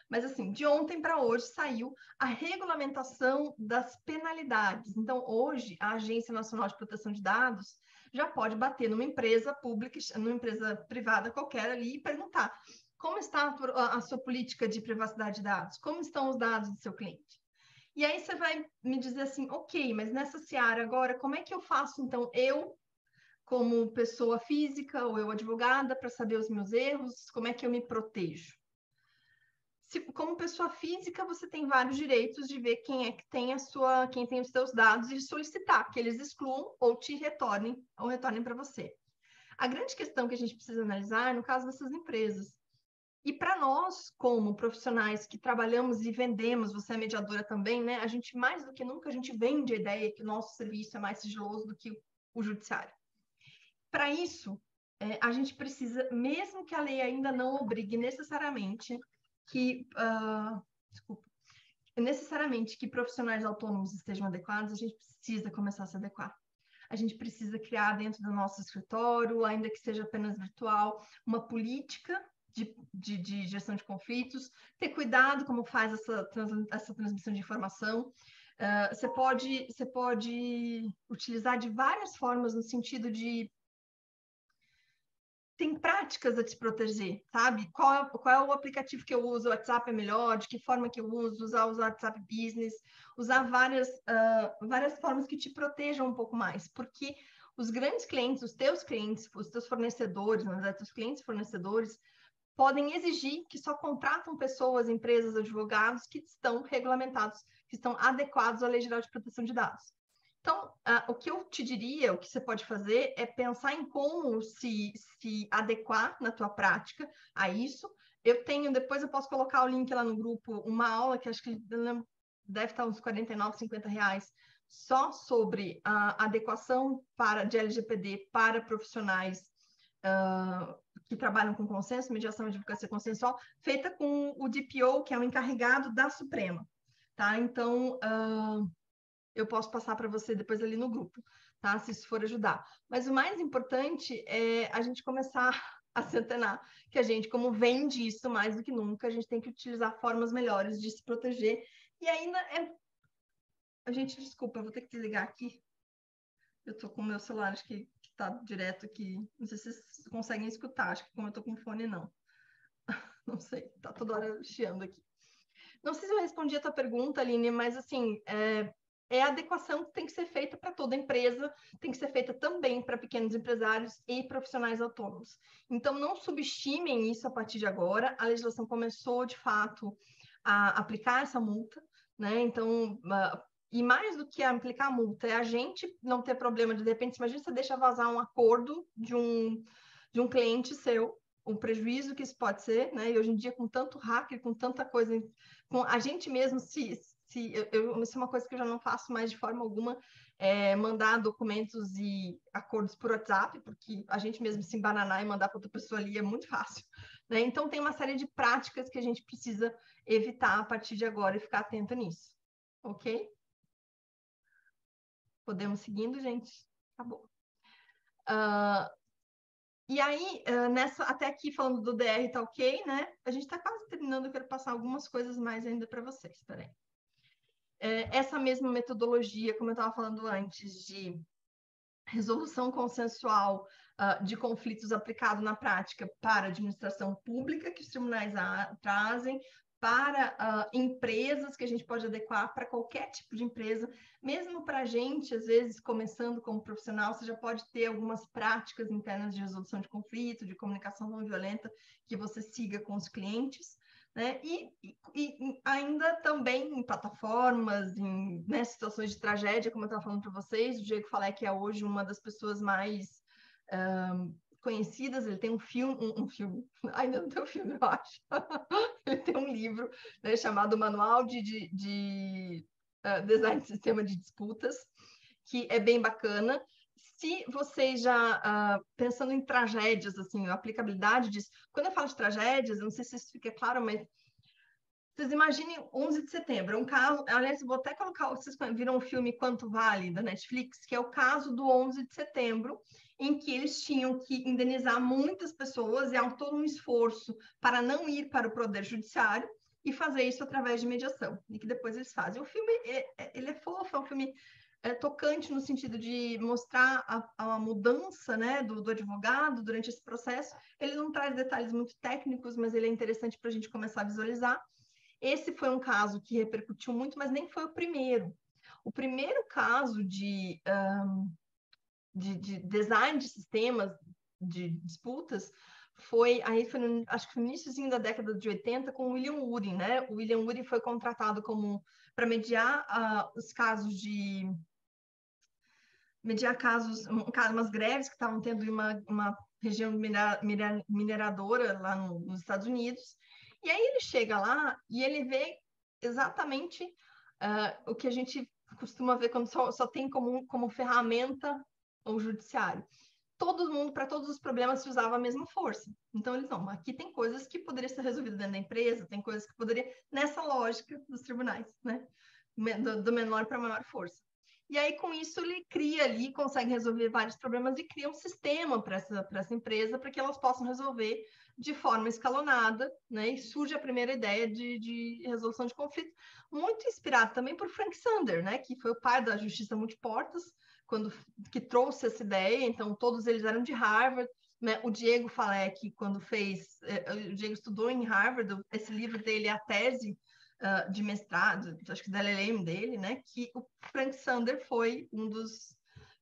mas assim, de ontem para hoje saiu a regulamentação das penalidades. Então, hoje, a Agência Nacional de Proteção de Dados já pode bater numa empresa pública, numa empresa privada qualquer ali e perguntar como está a sua política de privacidade de dados, como estão os dados do seu cliente. E aí você vai me dizer assim, ok, mas nessa seara agora, como é que eu faço, então, eu, como pessoa física ou eu advogada, para saber os meus erros, como é que eu me protejo? Como pessoa física, você tem vários direitos de ver quem é que tem quem tem os seus dados e solicitar que eles excluam ou te retornem para você. A grande questão que a gente precisa analisar é no caso dessas empresas. E para nós, como profissionais que trabalhamos e vendemos, você é mediadora também, né? A gente, mais do que nunca, a gente vende a ideia que o nosso serviço é mais sigiloso do que o judiciário. Para isso, a gente precisa, mesmo que a lei ainda não obrigue necessariamente que profissionais autônomos estejam adequados, a gente precisa começar a se adequar. A gente precisa criar dentro do nosso escritório, ainda que seja apenas virtual, uma política de gestão de conflitos, ter cuidado como faz essa transmissão de informação. Você pode utilizar de várias formas no sentido de tem práticas a te proteger, sabe? Qual é o aplicativo que eu uso? O WhatsApp é melhor? De que forma que eu uso? Usar o WhatsApp Business? Usar várias formas que te protejam um pouco mais, porque os grandes clientes, os teus fornecedores, na verdade, os clientes fornecedores, podem exigir que só contratam pessoas, empresas, advogados que estão regulamentados, que estão adequados à Lei Geral de Proteção de Dados. Então, o que eu te diria, o que você pode fazer é pensar em como se adequar na tua prática a isso. Depois eu posso colocar o link lá no grupo, uma aula que acho que deve estar uns R$49, R$50, só sobre a adequação de LGPD para profissionais que trabalham com consenso, mediação e advocacia consensual, feita com o DPO, que é o encarregado da Suprema, tá? Então, eu posso passar para você depois ali no grupo, tá? Se isso for ajudar. Mas o mais importante é a gente começar a se antenar, que a gente, como vende isso mais do que nunca, a gente tem que utilizar formas melhores de se proteger. E ainda desculpa, eu vou ter que desligar aqui. Eu tô com o meu celular, acho que tá direto aqui. Não sei se vocês conseguem escutar, acho que como eu tô com fone, não. Não sei, tá toda hora chiando aqui. Não sei se eu respondi a tua pergunta, Aline, mas assim, a adequação que tem que ser feita para toda empresa, tem que ser feita também para pequenos empresários e profissionais autônomos. Então, não subestimem isso a partir de agora. A legislação começou, de fato, a aplicar essa multa, né? Então, e mais do que aplicar a multa, é a gente não ter problema de repente, imagina você deixa vazar um acordo de um cliente seu, o prejuízo que isso pode ser, né? E hoje em dia, com tanto hacker, com tanta coisa, com a gente mesmo isso é uma coisa que eu já não faço mais de forma alguma, mandar documentos e acordos por WhatsApp, porque a gente mesmo se embananar e mandar para outra pessoa ali é muito fácil, né? Então, tem uma série de práticas que a gente precisa evitar a partir de agora e ficar atento nisso, ok? Podemos seguindo, gente? Acabou. E aí, até aqui falando do DR, tá ok, né? A gente está quase terminando, eu quero passar algumas coisas mais ainda para vocês, peraí. Essa mesma metodologia, como eu estava falando antes, de resolução consensual de conflitos aplicado na prática para a administração pública, que os tribunais trazem, para empresas que a gente pode adequar para qualquer tipo de empresa, mesmo para a gente, às vezes, começando como profissional, você já pode ter algumas práticas internas de resolução de conflito, de comunicação não violenta, que você siga com os clientes, né? E ainda também em plataformas, em situações de tragédia, como eu estava falando para vocês, o Diego Falek é hoje uma das pessoas mais conhecidas, ele tem um filme, ainda não tem um filme, eu acho, ele tem um livro, né, chamado Manual de Design de Sistema de Disputas, que é bem bacana. se vocês já, pensando em tragédias, assim, a aplicabilidade disso, quando eu falo de tragédias, eu não sei se isso fica claro, mas vocês imaginem 11 de setembro, um caso, aliás, vou até colocar, vocês viram o filme Quanto Vale, da Netflix, que é o caso do 11 de setembro, em que eles tinham que indenizar muitas pessoas e há todo um esforço para não ir para o Poder Judiciário e fazer isso através de mediação, e que depois eles fazem. O filme, ele é fofo, é um filme tocante no sentido de mostrar a mudança, né, do advogado durante esse processo. Ele não traz detalhes muito técnicos, mas ele é interessante para a gente começar a visualizar. Esse foi um caso que repercutiu muito, mas nem foi o primeiro. O primeiro caso de design de sistemas de disputas foi, acho que no iníciozinho da década de 80, com o William Ury, né? O William Ury foi contratado para mediar os casos de... mediar umas greves que estavam tendo em uma região mineradora lá nos Estados Unidos. E aí ele chega lá e ele vê exatamente o que a gente costuma ver quando só tem como ferramenta o judiciário. Todo mundo, para todos os problemas, se usava a mesma força. Então, eles não, aqui tem coisas que poderiam ser resolvidas dentro da empresa, tem coisas que poderiam, nessa lógica dos tribunais, né? Do menor para maior força. E aí, com isso, ele cria ali, consegue resolver vários problemas e cria um sistema para essa empresa, para que elas possam resolver de forma escalonada, né? E surge a primeira ideia de resolução de conflito, muito inspirado também por Frank Sander, né? Que foi o pai da justiça multiportas, que trouxe essa ideia. Então, todos eles eram de Harvard, né? O Diego Falek, quando o Diego estudou em Harvard, esse livro dele é a tese de mestrado, acho que da LLM dele, né? Que o Frank Sander foi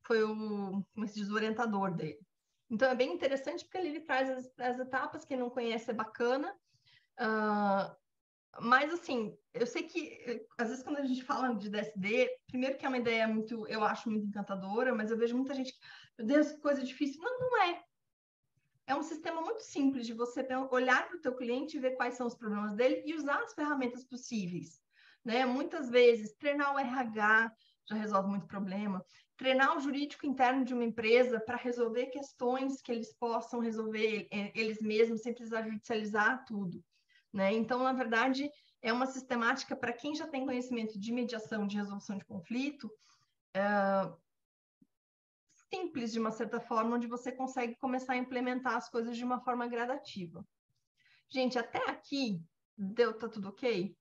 como se diz, o orientador dele. Então, é bem interessante porque ele traz as etapas, quem não conhece é bacana. Mas, assim, eu sei que, às vezes, quando a gente fala de DSD, primeiro que é uma ideia eu acho muito encantadora, mas eu vejo muita gente que, meu Deus, que coisa difícil. Não, não é. É um sistema muito simples de você olhar para o teu cliente e ver quais são os problemas dele e usar as ferramentas possíveis, né? Muitas vezes, treinar o RH já resolve muito problema. Treinar o jurídico interno de uma empresa para resolver questões que eles possam resolver eles mesmos, sem precisar judicializar tudo, né? Então, na verdade, é uma sistemática para quem já tem conhecimento de mediação, de resolução de conflito, simples, de uma certa forma, onde você consegue começar a implementar as coisas de uma forma gradativa. Gente, até aqui, tá tudo ok?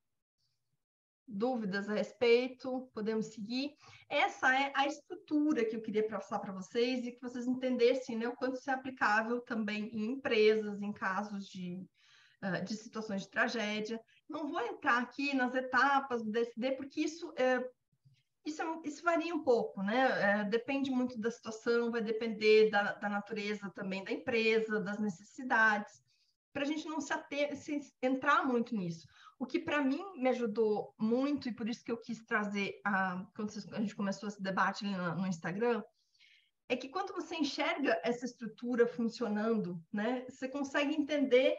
Dúvidas a respeito? Podemos seguir? Essa é a estrutura que eu queria passar para vocês e que vocês entendessem, né, o quanto isso é aplicável também em empresas, em casos de situações de tragédia. Não vou entrar aqui nas etapas do DSD, porque isso varia um pouco, né? Depende muito da situação, vai depender da natureza também da empresa, das necessidades, para a gente não se entrar muito nisso. O que para mim me ajudou muito, e por isso que eu quis trazer, quando a gente começou esse debate ali no Instagram, é que quando você enxerga essa estrutura funcionando, né, você consegue entender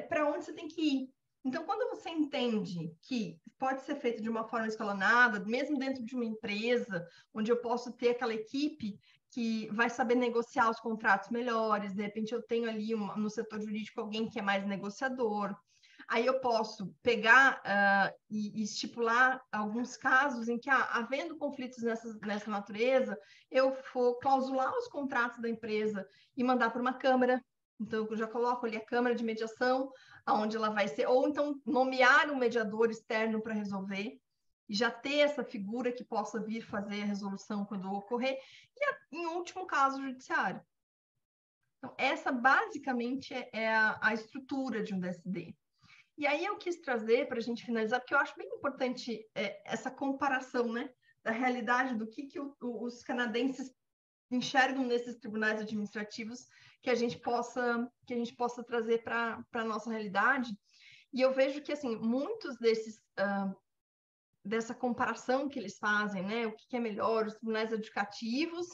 para onde você tem que ir. Então, quando você entende que pode ser feito de uma forma escalonada, mesmo dentro de uma empresa, onde eu posso ter aquela equipe que vai saber negociar os contratos melhores, de repente eu tenho ali no setor jurídico alguém que é mais negociador, aí eu posso pegar e estipular alguns casos em que, havendo conflitos nessa natureza, eu vou clausular os contratos da empresa e mandar para uma câmara. Então, eu já coloco ali a câmara de mediação, aonde ela vai ser, ou então nomear um mediador externo para resolver, e já ter essa figura que possa vir fazer a resolução quando ocorrer, e, em último caso, o judiciário. Então, essa basicamente é a estrutura de um DSD. E aí eu quis trazer, para a gente finalizar, porque eu acho bem importante essa comparação, né, da realidade do que os canadenses enxergam nesses tribunais administrativos, que a gente possa trazer para a nossa realidade. E eu vejo que, assim, muitos dessa comparação que eles fazem, né, o que é melhor, os tribunais adjudicativos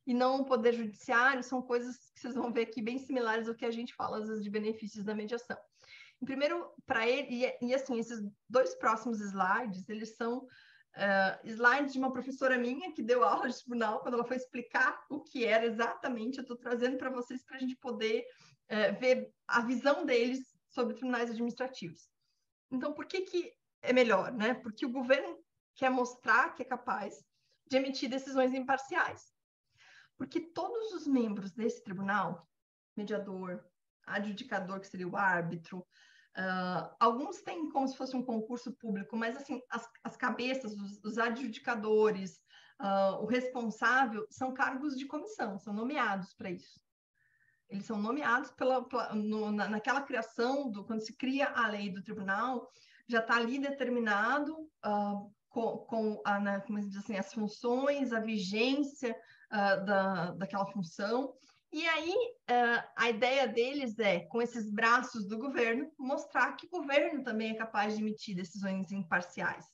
e não o poder judiciário, são coisas que vocês vão ver aqui bem similares ao que a gente fala, às vezes, de benefícios da mediação. Primeiro, para ele, e assim, esses dois próximos slides, eles são slides de uma professora minha que deu aula de tribunal, quando ela foi explicar o que era exatamente. Eu estou trazendo para vocês para a gente poder ver a visão deles sobre tribunais administrativos. Então, por que é melhor, né? Porque o governo quer mostrar que é capaz de emitir decisões imparciais. Porque todos os membros desse tribunal, mediador, adjudicador, que seria o árbitro, alguns têm como se fosse um concurso público, mas assim, as cabeças, os adjudicadores, o responsável, são cargos de comissão, são nomeados para isso. Eles são nomeados naquela criação, quando se cria a lei do tribunal, já está ali determinado como se diz assim, as funções, a vigência daquela função. E aí, a ideia deles é, com esses braços do governo, mostrar que o governo também é capaz de emitir decisões imparciais,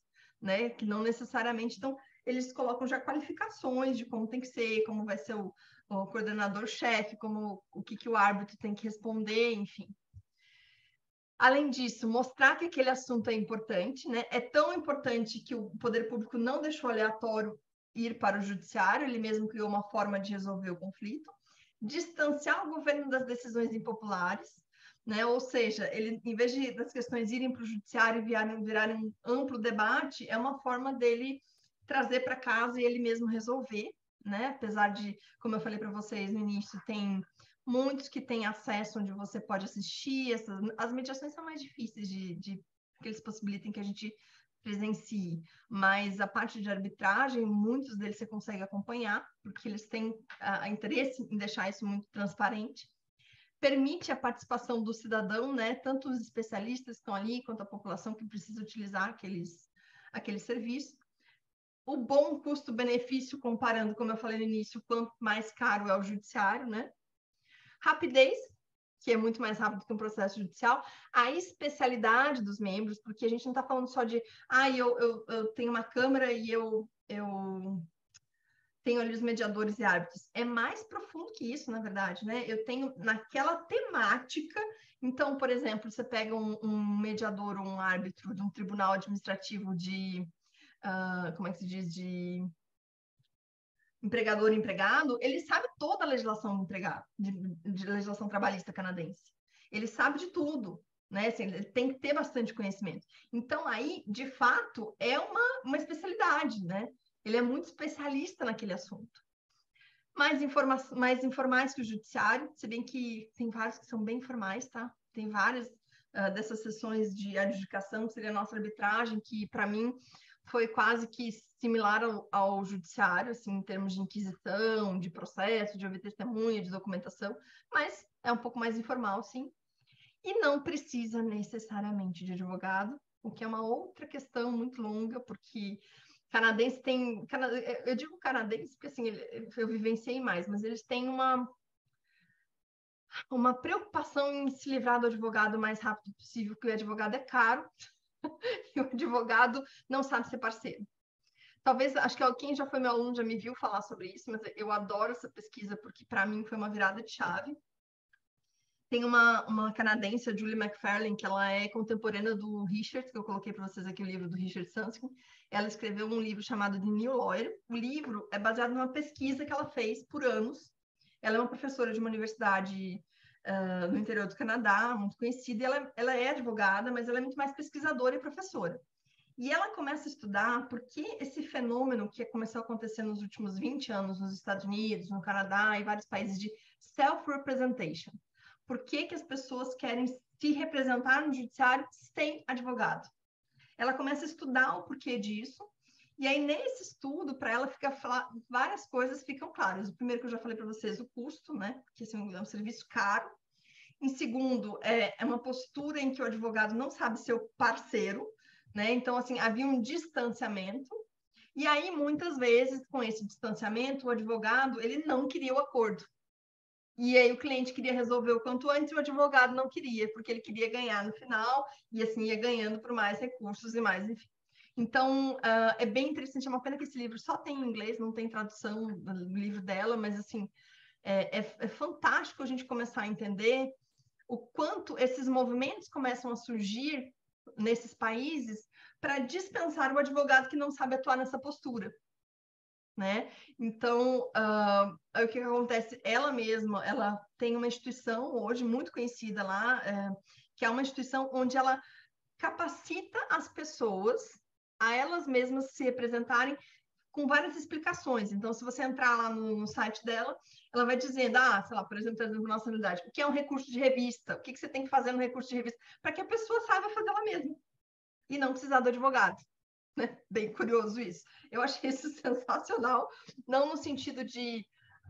né? Que não necessariamente... Então, eles colocam já qualificações de como tem que ser, como vai ser o coordenador-chefe, o que o árbitro tem que responder, enfim. Além disso, mostrar que aquele assunto é importante, né? É tão importante que o poder público não deixou aleatório ir para o judiciário, ele mesmo criou uma forma de resolver o conflito. Distanciar o governo das decisões impopulares, né? Ou seja, ele, em vez das questões irem para o judiciário e virarem um amplo debate, é uma forma dele trazer para casa e ele mesmo resolver, né? Apesar de, como eu falei para vocês no início, tem muitos que têm acesso onde você pode assistir. As mediações são mais difíceis que eles possibilitem que a gente presencie, mas a parte de arbitragem, muitos deles você consegue acompanhar, porque eles têm interesse em deixar isso muito transparente. Permite a participação do cidadão, né? Tanto os especialistas que estão ali, quanto a população que precisa utilizar aquele serviço. O bom custo-benefício, comparando, como eu falei no início, quanto mais caro é o judiciário, né? Rapidez, que é muito mais rápido que um processo judicial. A especialidade dos membros, porque a gente não está falando só de eu tenho uma câmara e eu tenho ali os mediadores e árbitros. É mais profundo que isso, na verdade, né? Eu tenho naquela temática. Então, por exemplo, você pega um mediador ou um árbitro de um tribunal administrativo de... como é que se diz? De empregador e empregado, ele sabe toda a legislação do empregado, de legislação trabalhista canadense. Ele sabe de tudo, né? Assim, ele tem que ter bastante conhecimento. Então, aí, de fato, é uma especialidade, né? Ele é muito especialista naquele assunto. Mais informais que o judiciário, se bem que tem vários que são bem formais, tá? Tem várias dessas sessões de adjudicação, que seria a nossa arbitragem, que, para mim, foi quase que similar ao judiciário, assim, em termos de inquisição, de processo, de ouvir testemunha, de documentação, mas é um pouco mais informal, sim. E não precisa necessariamente de advogado, o que é uma outra questão muito longa, porque canadense tem... Eu digo canadense porque, assim, eu vivenciei mais, mas eles têm uma preocupação em se livrar do advogado o mais rápido possível, porque o advogado é caro e o advogado não sabe ser parceiro. Talvez, acho que quem já foi meu aluno já me viu falar sobre isso, mas eu adoro essa pesquisa porque, para mim, foi uma virada de chave. Tem uma canadense, a Julie McFarlane, que ela é contemporânea do Richard, que eu coloquei para vocês aqui o livro do Richard Susskind. Ela escreveu um livro chamado The New Lawyer. O livro é baseado numa pesquisa que ela fez por anos. Ela é uma professora de uma universidade no interior do Canadá, muito conhecida, e ela é advogada, mas ela é muito mais pesquisadora e professora. E ela começa a estudar por que esse fenômeno que começou a acontecer nos últimos 20 anos nos Estados Unidos, no Canadá e vários países de self-representation. Por que as pessoas querem se representar no judiciário sem advogado? Ela começa a estudar o porquê disso, e aí nesse estudo, para ela, várias coisas ficam claras. O primeiro que eu já falei para vocês, o custo, né? Porque assim, é um serviço caro. Em segundo, é uma postura em que o advogado não sabe ser o parceiro, né? Então, assim, havia um distanciamento. E aí, muitas vezes, com esse distanciamento, o advogado, ele não queria o acordo. E aí o cliente queria resolver o quanto antes e o advogado não queria, porque ele queria ganhar no final e assim ia ganhando por mais recursos e mais, enfim. Então, é bem interessante. É uma pena que esse livro só tem em inglês, não tem tradução do livro dela, mas assim, é fantástico a gente começar a entender o quanto esses movimentos começam a surgir nesses países para dispensar o advogado que não sabe atuar nessa postura, né? Então, o que acontece? Ela mesma, ela tem uma instituição hoje muito conhecida lá, que é uma instituição onde ela capacita as pessoas a elas mesmas se representarem com várias explicações. Então, se você entrar lá no site dela, ela vai dizendo, sei lá, por exemplo, trazendo nossa realidade, o que é um recurso de revista? O que você tem que fazer no recurso de revista? Para que a pessoa saiba fazer ela mesma e não precisar do advogado. Né? Bem curioso isso. Eu achei isso sensacional, não no sentido de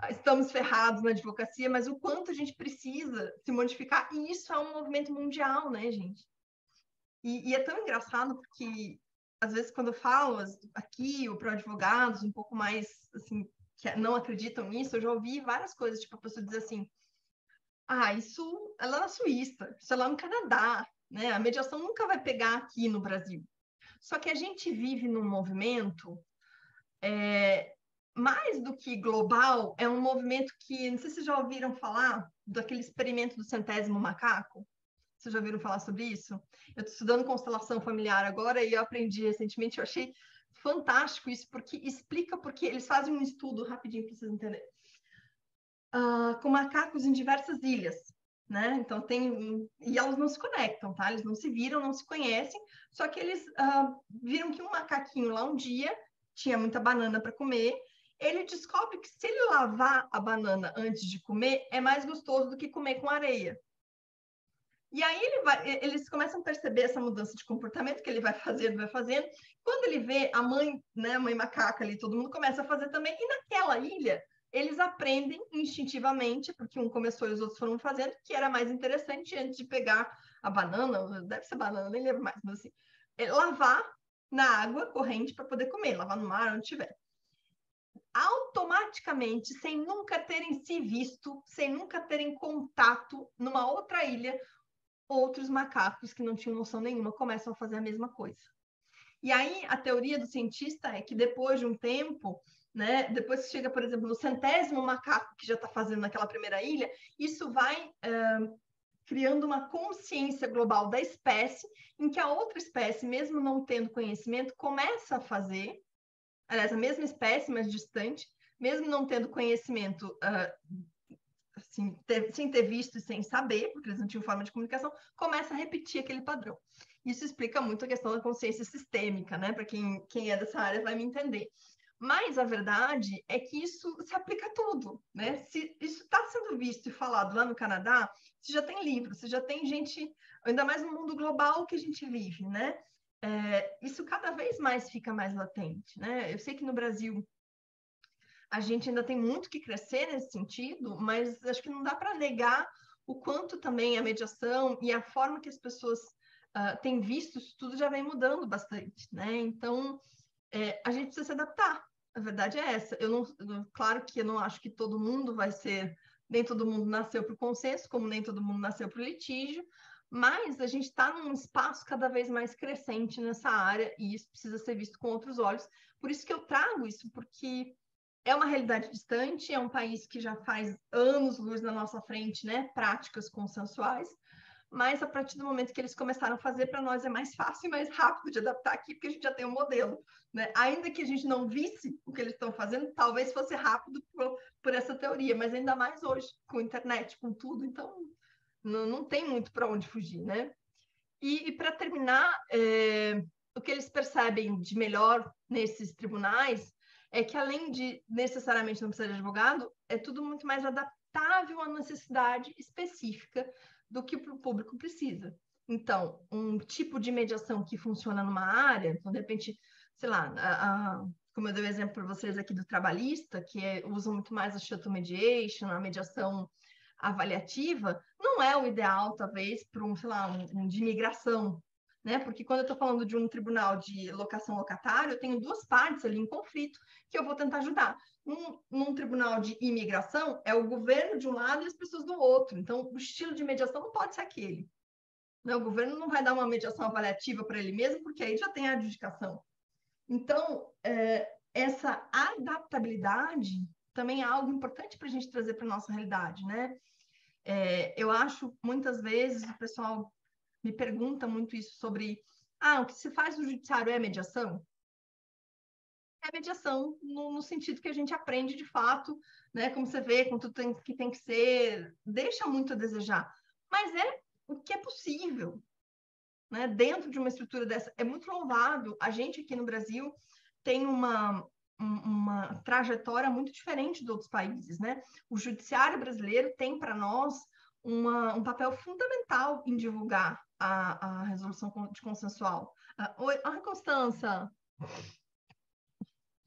estamos ferrados na advocacia, mas o quanto a gente precisa se modificar, e isso é um movimento mundial, né, gente? E é tão engraçado porque, às vezes, quando eu falo aqui, ou para advogados um pouco mais, assim, que não acreditam nisso, eu já ouvi várias coisas, tipo, a pessoa diz assim, isso é lá na Suíça, isso é lá no Canadá, né? A mediação nunca vai pegar aqui no Brasil. Só que a gente vive num movimento, mais do que global, é um movimento que, não sei se vocês já ouviram falar daquele experimento do centésimo macaco. Vocês já ouviram falar sobre isso? Eu estou estudando constelação familiar agora e eu aprendi recentemente, eu achei fantástico isso, porque explica porque eles fazem um estudo, rapidinho para vocês entenderem, com macacos em diversas ilhas, né? Então e elas não se conectam, tá? Eles não se viram, não se conhecem, só que eles viram que um macaquinho lá um dia tinha muita banana para comer. Ele descobre que se ele lavar a banana antes de comer, é mais gostoso do que comer com areia. E aí eles começam a perceber essa mudança de comportamento que ele vai fazendo. Quando ele vê a mãe, né, a mãe macaca ali, todo mundo começa a fazer também. E naquela ilha, eles aprendem instintivamente, porque um começou e os outros foram fazendo, que era mais interessante antes de pegar a banana, deve ser banana, nem lembro mais, mas assim, lavar na água corrente para poder comer, lavar no mar, onde tiver. Automaticamente, sem nunca terem se visto, sem nunca terem contato numa outra ilha, outros macacos que não tinham noção nenhuma começam a fazer a mesma coisa. E aí, a teoria do cientista é que depois de um tempo, né, depois que chega, por exemplo, no centésimo macaco que já está fazendo naquela primeira ilha, isso vai criando uma consciência global da espécie, em que a outra espécie, mesmo não tendo conhecimento, começa a fazer, aliás, a mesma espécie, mas distante, mesmo não tendo conhecimento assim, sem ter visto e sem saber, porque eles não tinham forma de comunicação, começa a repetir aquele padrão. Isso explica muito a questão da consciência sistêmica, né? Para quem é dessa área vai me entender. Mas a verdade é que isso se aplica a tudo, né? Se isso está sendo visto e falado lá no Canadá, você já tem livros, você já tem gente, ainda mais no mundo global que a gente vive, né? Isso cada vez mais fica mais latente, né? Eu sei que no Brasil a gente ainda tem muito que crescer nesse sentido, mas acho que não dá para negar o quanto também a mediação e a forma que as pessoas têm visto isso tudo já vem mudando bastante, né? Então, a gente precisa se adaptar. A verdade é essa. Claro que eu não acho que todo mundo vai ser, nem todo mundo nasceu para o consenso, como nem todo mundo nasceu para o litígio, mas a gente está num espaço cada vez mais crescente nessa área e isso precisa ser visto com outros olhos. Por isso que eu trago isso, porque é uma realidade distante, é um país que já faz anos-luz na nossa frente, né? Práticas consensuais, mas a partir do momento que eles começaram a fazer, para nós é mais fácil e mais rápido de adaptar aqui, porque a gente já tem um modelo, né? Ainda que a gente não visse o que eles estão fazendo, talvez fosse rápido por essa teoria, mas ainda mais hoje, com a internet, com tudo, então não tem muito para onde fugir, né? E para terminar, o que eles percebem de melhor nesses tribunais é que, além de necessariamente não precisar de advogado, é tudo muito mais adaptável à necessidade específica do que o público precisa. Então, um tipo de mediação que funciona numa área, então, de repente, sei lá, como eu dei o exemplo para vocês aqui do trabalhista, que usam muito mais a shuttle mediation, a mediação avaliativa, não é o ideal, talvez, para sei lá, um de imigração, né? Porque quando eu estou falando de um tribunal de locação locatário, eu tenho duas partes ali em conflito que eu vou tentar ajudar. Num tribunal de imigração, é o governo de um lado e as pessoas do outro. Então, o estilo de mediação não pode ser aquele. Né? O governo não vai dar uma mediação avaliativa para ele mesmo, porque aí já tem a adjudicação. Então, essa adaptabilidade também é algo importante para a gente trazer para a nossa realidade, né? Eu acho, muitas vezes, o pessoal me pergunta muito isso sobre, o que se faz no judiciário é mediação? É mediação no sentido que a gente aprende de fato, né? Como você vê, com tudo que tem que ser, deixa muito a desejar. Mas é o que é possível, né? Dentro de uma estrutura dessa. É muito louvável. A gente aqui no Brasil tem uma trajetória muito diferente de outros países, né? O judiciário brasileiro tem para nós um papel fundamental em divulgar a resolução de consensual. Oi, Constança!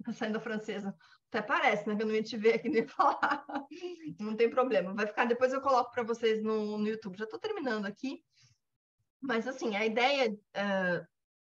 Tá saindo a francesa. Até parece, né? Que eu não ia te ver aqui nem falar. Não tem problema. Vai ficar, depois eu coloco para vocês no YouTube. Já estou terminando aqui. Mas, assim, a ideia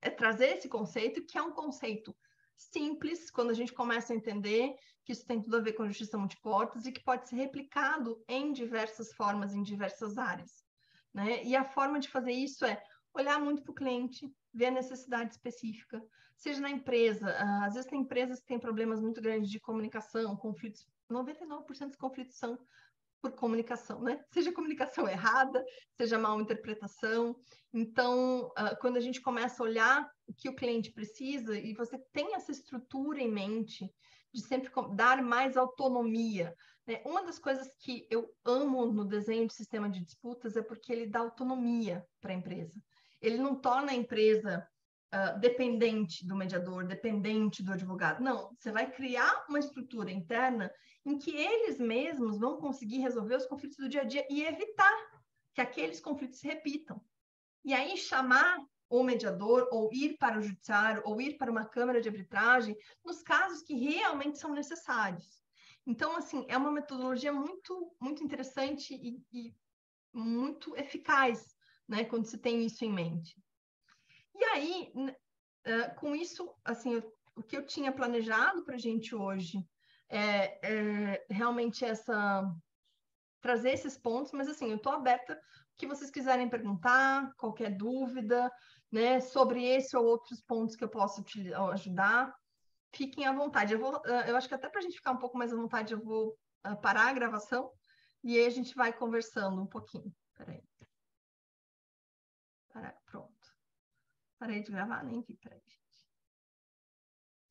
é trazer esse conceito, que é um conceito simples, quando a gente começa a entender que isso tem tudo a ver com justiça multiportas e que pode ser replicado em diversas formas, em diversas áreas, né? E a forma de fazer isso é olhar muito para o cliente, ver a necessidade específica, seja na empresa, às vezes tem empresas que têm problemas muito grandes de comunicação, conflitos, 99% dos conflitos são por comunicação, né? Seja comunicação errada, seja mal interpretação. Então, quando a gente começa a olhar o que o cliente precisa e você tem essa estrutura em mente de sempre dar mais autonomia, né? Uma das coisas que eu amo no desenho de sistema de disputas é porque ele dá autonomia para a empresa. Ele não torna a empresa dependente do mediador, dependente do advogado. Não, você vai criar uma estrutura interna em que eles mesmos vão conseguir resolver os conflitos do dia a dia e evitar que aqueles conflitos se repitam. E aí chamar o mediador, ou ir para o judiciário, ou ir para uma câmara de arbitragem, nos casos que realmente são necessários. Então, assim, é uma metodologia muito, muito interessante e muito eficaz, né, quando se tem isso em mente. E aí, com isso, assim, o que eu tinha planejado para a gente hoje é realmente trazer esses pontos, mas assim, eu estou aberta o que vocês quiserem perguntar, qualquer dúvida, né, sobre esse ou outros pontos que eu posso ajudar, fiquem à vontade. Eu acho que até para a gente ficar um pouco mais à vontade, eu vou parar a gravação e aí a gente vai conversando um pouquinho. Peraí. Pronto. Parei de gravar, nem vi, peraí.